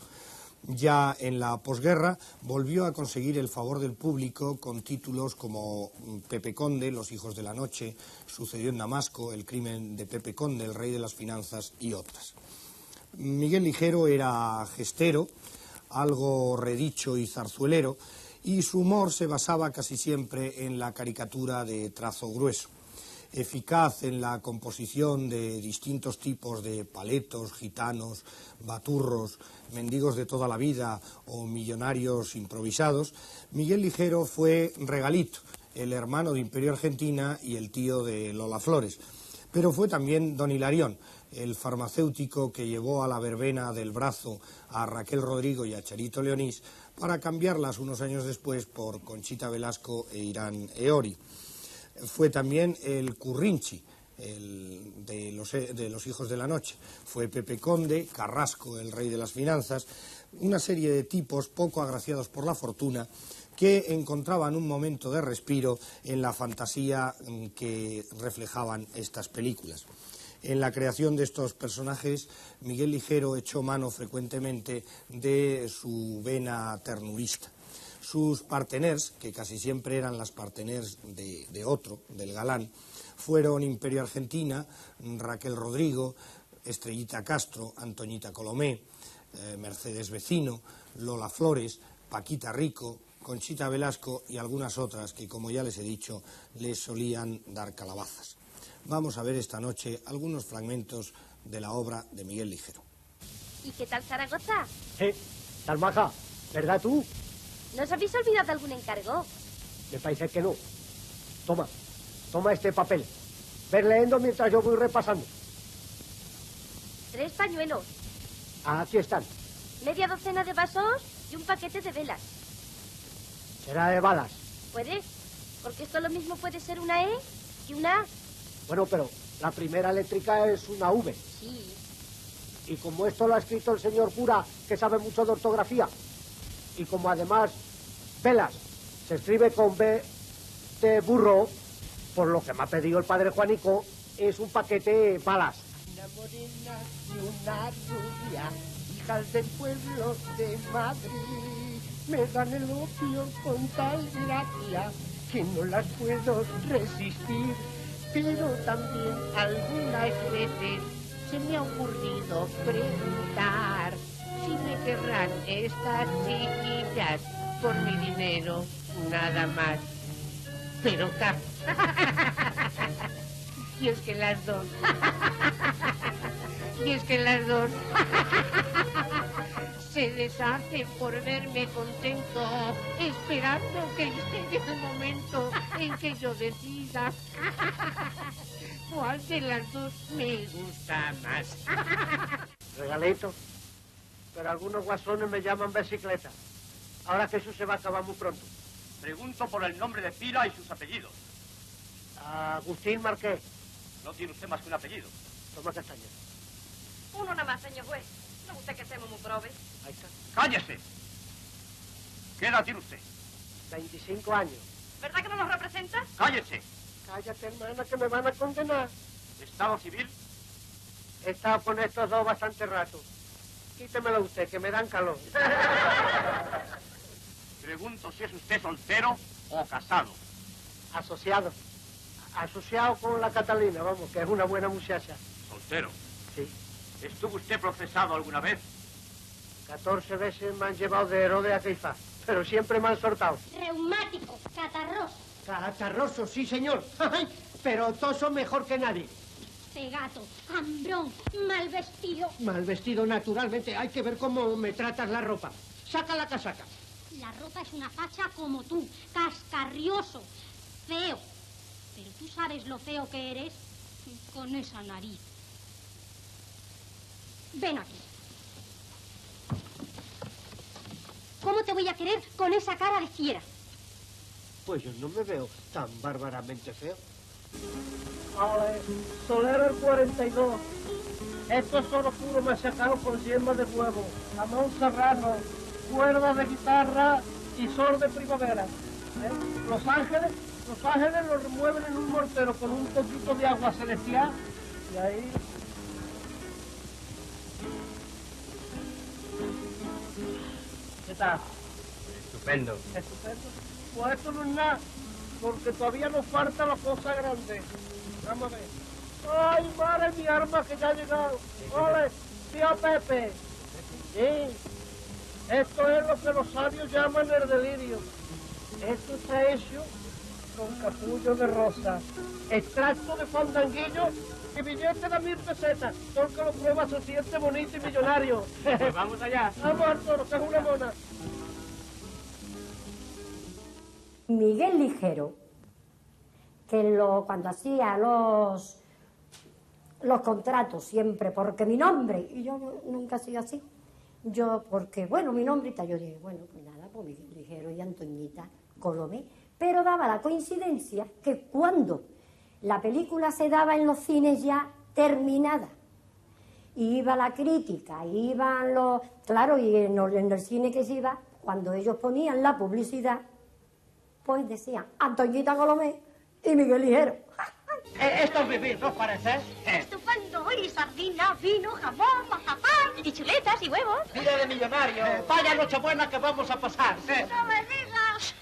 Ya en la posguerra volvió a conseguir el favor del público con títulos como Pepe Conde, Los hijos de la noche, Sucedió en Damasco, El crimen de Pepe Conde, El rey de las finanzas y otras. Miguel Ligero era gestero, algo redicho y zarzuelero, y su humor se basaba casi siempre en la caricatura de trazo grueso. Eficaz en la composición de distintos tipos de paletos, gitanos, baturros, mendigos de toda la vida o millonarios improvisados, Miguel Ligero fue Regalito, el hermano de Imperio Argentina y el tío de Lola Flores. Pero fue también don Hilarión, el farmacéutico que llevó a la verbena del brazo a Raquel Rodrigo y a Charito Leonís para cambiarlas unos años después por Conchita Velasco e Irán Eori. Fue también el Currinchi, de los hijos de la noche. Fue Pepe Conde, Carrasco, el rey de las finanzas, una serie de tipos poco agraciados por la fortuna que encontraban un momento de respiro en la fantasía que reflejaban estas películas. En la creación de estos personajes, Miguel Ligero echó mano frecuentemente de su vena ternurista. Sus parteners, que casi siempre eran las parteners de otro, del galán, fueron Imperio Argentina, Raquel Rodrigo, Estrellita Castro, Antoñita Colomé, Mercedes Vecino, Lola Flores, Paquita Rico, Conchita Velasco y algunas otras que, como ya les he dicho, les solían dar calabazas. Vamos a ver esta noche algunos fragmentos de la obra de Miguel Ligero. ¿Y qué tal Zaragoza? Tal maja, ¿verdad tú? ¿No os habéis olvidado algún encargo? Me parece que no. Toma este papel. Ven leyendo mientras yo voy repasando. 3 pañuelos, Aquí están. media docena de vasos y un paquete de velas. Será de balas. ¿Puede? Porque esto lo mismo puede ser una E y una A. Bueno, pero la primera eléctrica es una V. Sí. Y como esto lo ha escrito el señor cura, que sabe mucho de ortografía, y como además velas se escribe con B de burro, por lo que me ha pedido el padre Juanico, es un paquete balas. Una morena y una rubia, hijas del pueblo de Madrid, me dan el opio con tal gracia que no las puedo resistir. Pero también algunas veces se me ha ocurrido preguntar si me querrán estas chiquillas por mi dinero, nada más. Pero y es que las dos se deshacen por verme contento, esperando que llegue el momento en que yo decida cuál de las dos me gusta más. Regalito, pero algunos guasones me llaman bicicleta. Ahora que eso se va a acabar muy pronto. Pregunto por el nombre de pila y sus apellidos. Agustín Marqués. No tiene usted más que un apellido. Toma castaña. Uno nada más, señor juez. ¿No gusta que seamos muy probes? Ahí está. ¡Cállese! ¿Qué edad tiene usted? 25 años. ¿Verdad que no nos representa? ¡Cállese! Cállate, hermana, que me van a condenar. ¿Estado civil? He estado con estos dos bastante rato. Quítemelo usted, que me dan calor. Pregunto si es usted soltero o casado. Asociado. Asociado con la Catalina, vamos, que es una buena muchacha. ¿Soltero? Sí. ¿Estuvo usted procesado alguna vez? 14 veces me han llevado de Herodes a Caifás, pero siempre me han soltado. Reumático, catarroso. Catarroso, sí, señor. Pero toso mejor que nadie. Cegato, hambrón, mal vestido. Mal vestido, naturalmente. Hay que ver cómo me tratas la ropa. Saca la casaca. La ropa es una facha como tú, cascarrioso, feo. Pero tú sabes lo feo que eres con esa nariz. Ven aquí. ¿Cómo te voy a querer con esa cara de fiera? Pues yo no me veo tan bárbaramente feo. Ole, Solero el 42. Esto es oro puro machacado con yema de huevo, jamón serrano, cuerdas de guitarra y sol de primavera. Los Ángeles los remueven en un mortero con un poquito de agua celestial y ahí... ¿Qué tal? Estupendo. Estupendo. Pues esto no es nada, porque todavía nos falta la cosa grande. Vamos a ver. ¡Ay, madre, mi arma que ya ha llegado! ¡Ole, tío Pepe! Sí, esto es lo que los sabios llaman el delirio. Esto está hecho con capullo de rosa, extracto de fandanguillo y billete de 1000 pesetas. Todo el que lo prueba se siente bonito y millonario. Pues vamos allá. Vamos, Arturo, que es una mona. Miguel Ligero, que cuando hacía los contratos siempre, porque mi nombre, y yo nunca he sido así, porque, bueno, mi nombre y tal, yo dije, bueno, pues nada, pues Miguel Ligero y Antoñita Colomé, pero daba la coincidencia que cuando la película se daba en los cines ya terminada, iba la crítica, iban los... Claro, y en el cine que se iba, cuando ellos ponían la publicidad, pues decían Antoñita Colomé y Miguel Ligero. Esto es vivir, ¿no os parece? Estupendo, y sardina, vino, jamón, mazapán, y chuletas y huevos. Vida de millonario. Vaya Nochebuena que vamos a pasar. No me digas.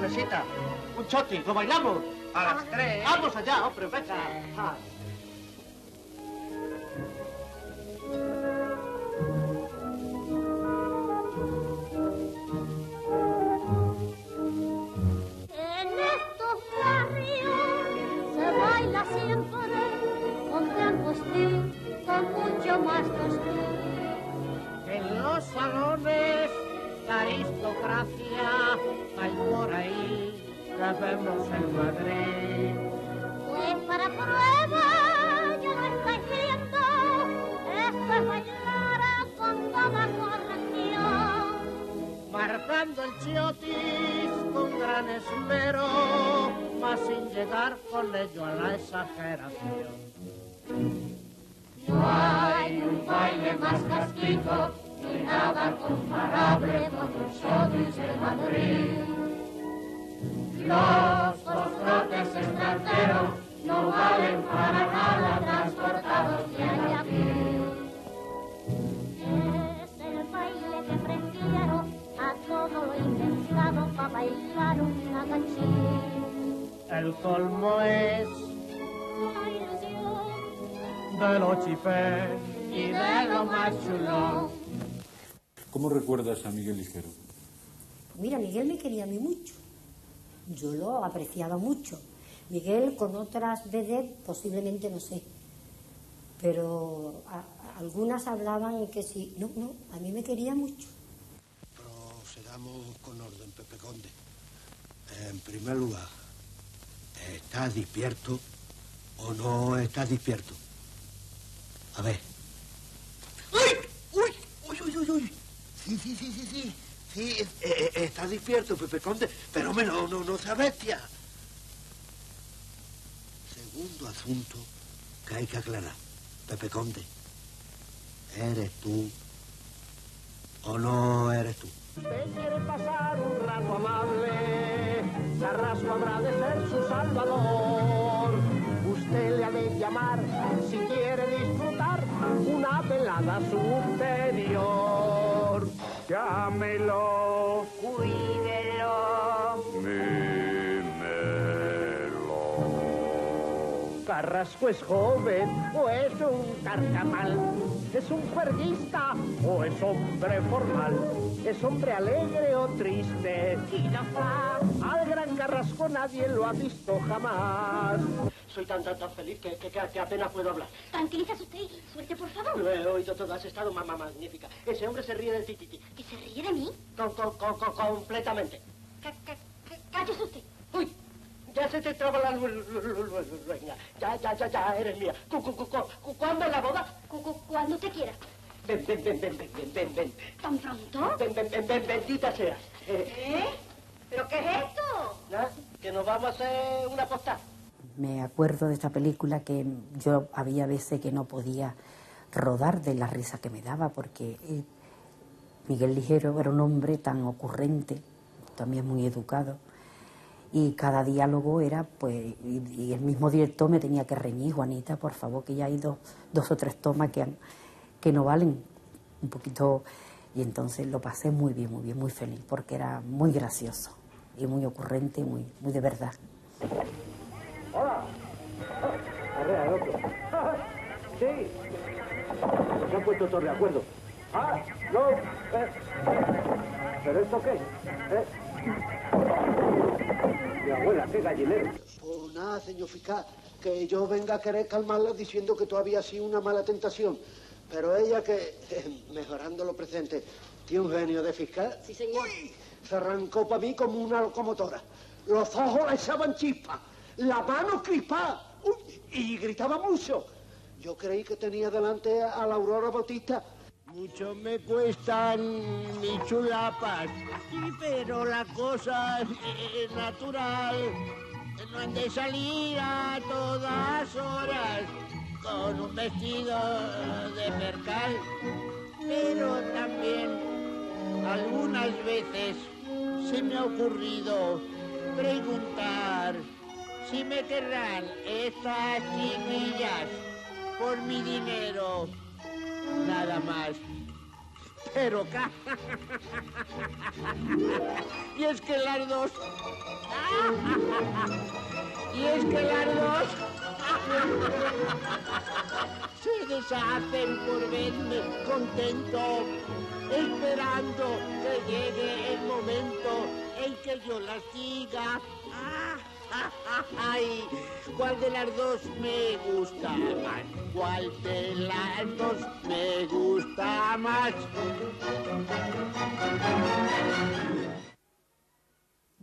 Mesita, un choti, ¿lo bailamos? A las 3. Vamos allá, hombre, venga. En estos barrios se baila siempre con gran postín, con mucho más postín. En los salones la aristocracia hay por ahí, la vemos en Madrid. Pues para prueba ya lo estáis viendo, esto es bailar con toda corrección. Marcando el chiotis con gran esmero, mas sin llegar con ello a la exageración. No hay un baile más casquito, ni nada comparable con los chiotis de Madrid. Los postrotes extranjeros no valen para nada transportados de allá aquí. Es el baile que prefiero a todo lo inventado para bailar una canción. El colmo es de lo chifé y de lo más chulo. ¿Cómo recuerdas a Miguel Ligero? Mira, Miguel me quería a mí mucho. Yo lo apreciaba mucho. Miguel con otras veces posiblemente no sé. Pero algunas hablaban que sí. No, a mí me quería mucho. Procedamos con orden, Pepe Conde. En primer lugar, ¿estás despierto o no estás despierto? A ver. ¡Uy! Sí, estás despierto, Pepe Conde, pero hombre, no seas bestia. Segundo asunto que hay que aclarar, Pepe Conde. ¿Eres tú o no eres tú? Usted quiere pasar un rato amable, Carrasco habrá de ser su salvador. Usted le ha de llamar si quiere disfrutar una velada superior. Llámelo, cuídelo, mímelo. Carrasco es joven o es un carcamal, es un juerguista o es hombre formal, es hombre alegre o triste. Y no va. Al gran Carrasco nadie lo ha visto jamás. Soy tan feliz que apenas puedo hablar. Tranquilízase usted y suelte, por favor. Lo he oído todo, has estado magnífica. Ese hombre se ríe de ti. ¿Que se ríe de mí? Completamente. Cállese usted. Uy, ya se te traba la luenga. Ya, eres mía. ¿Cuándo es la boda? Cuando usted quiera. Ven. ¿Tan pronto? Ven, bendita seas. ¿Pero qué es esto? ¿Nada? Que nos vamos a hacer una postal. Me acuerdo de esta película que yo había veces que no podía rodar de la risa que me daba, porque Miguel Ligero era un hombre tan ocurrente, también muy educado, y cada diálogo era, pues, y el mismo director me tenía que reñir: Juanita, por favor, que ya hay dos o tres tomas que no valen un poquito, y entonces lo pasé muy bien, muy feliz, porque era muy gracioso y muy ocurrente y muy de verdad. Hola. Arrea, loco. Sí. Se han puesto todos de acuerdo. No. ¿Pero esto qué? Mi abuela, qué gallinero. Pues nada, señor fiscal, que yo venga a querer calmarla diciendo que todavía ha sido una mala tentación. Pero ella que, mejorando lo presente, tiene un genio de fiscal. Sí, señor. Uy, se arrancó para mí como una locomotora. Los ojos le echaban chispas. La mano crispada, y gritaba mucho. Yo creí que tenía delante a la Aurora Bautista. Mucho me cuestan mis chulapas, pero la cosa es natural. No han de salir a todas horas con un vestido de percal. Pero también algunas veces se me ha ocurrido preguntar si me querrán estas chiquillas por mi dinero, nada más. Pero y es que las dos se deshacen por verme contento, esperando que llegue el momento en que yo las diga. Ay, ¿cuál de las dos me gusta más? ¿Cuál de las dos me gusta más?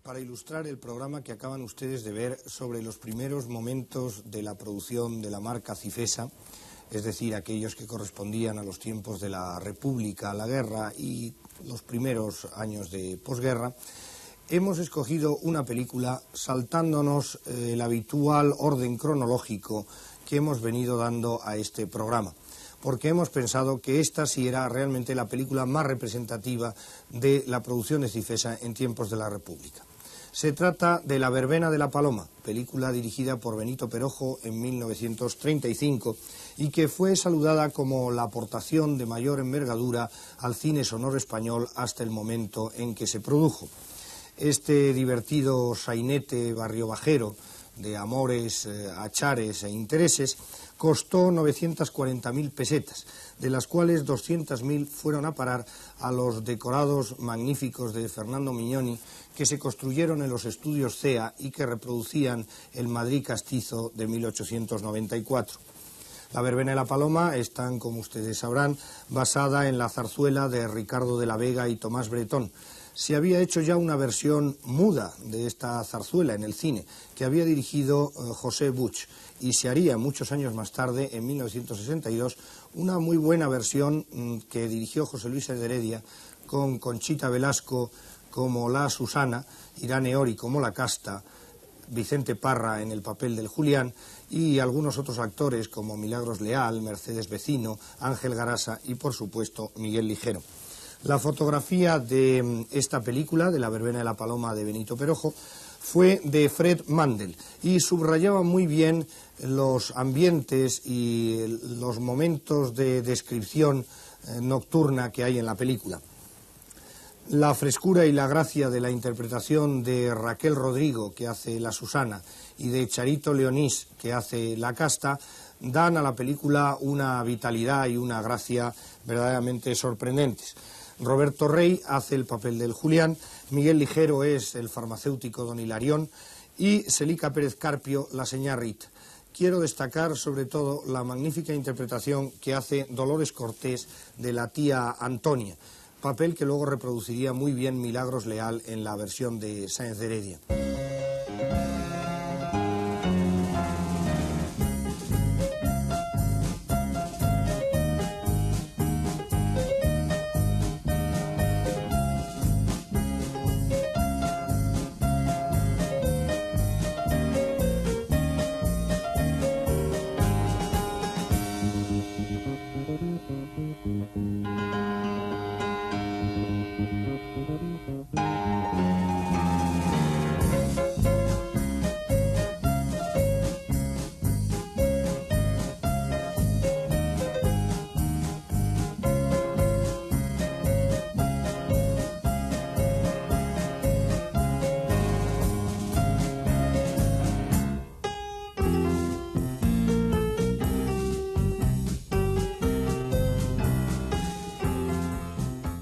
Para ilustrar el programa que acaban ustedes de ver sobre los primeros momentos de la producción de la marca Cifesa, es decir, aquellos que correspondían a los tiempos de la República, la guerra y los primeros años de posguerra, hemos escogido una película saltándonos el habitual orden cronológico que hemos venido dando a este programa, porque hemos pensado que esta sí era realmente la película más representativa de la producción de Cifesa en tiempos de la República. Se trata de La verbena de la paloma, película dirigida por Benito Perojo en 1935 y que fue saludada como la aportación de mayor envergadura al cine sonoro español hasta el momento en que se produjo. Este divertido sainete barriobajero de amores, achares e intereses, costó 940.000 pesetas, de las cuales 200.000 fueron a parar a los decorados magníficos de Fernando Mignoni, que se construyeron en los estudios CEA y que reproducían el Madrid castizo de 1894. La verbena y la paloma están, como ustedes sabrán, basada en la zarzuela de Ricardo de la Vega y Tomás Bretón. Se había hecho ya una versión muda de esta zarzuela en el cine, que había dirigido José Buch, y se haría muchos años más tarde, en 1962, una muy buena versión que dirigió José Luis de Heredia, con Conchita Velasco como la Susana, Irane Ori como la Casta, Vicente Parra en el papel del Julián y algunos otros actores como Milagros Leal, Mercedes Vecino, Ángel Garasa y, por supuesto, Miguel Ligero. La fotografía de esta película, de La verbena y la paloma de Benito Perojo, fue de Fred Mandel y subrayaba muy bien los ambientes y los momentos de descripción nocturna que hay en la película. La frescura y la gracia de la interpretación de Raquel Rodrigo, que hace la Susana, y de Charito Leonís, que hace la Casta, dan a la película una vitalidad y una gracia verdaderamente sorprendentes. Roberto Rey hace el papel del Julián, Miguel Ligero es el farmacéutico don Hilarión y Celica Pérez Carpio la señá Rita. Quiero destacar sobre todo la magnífica interpretación que hace Dolores Cortés de la tía Antonia, papel que luego reproduciría muy bien Milagros Leal en la versión de Sáenz de Heredia.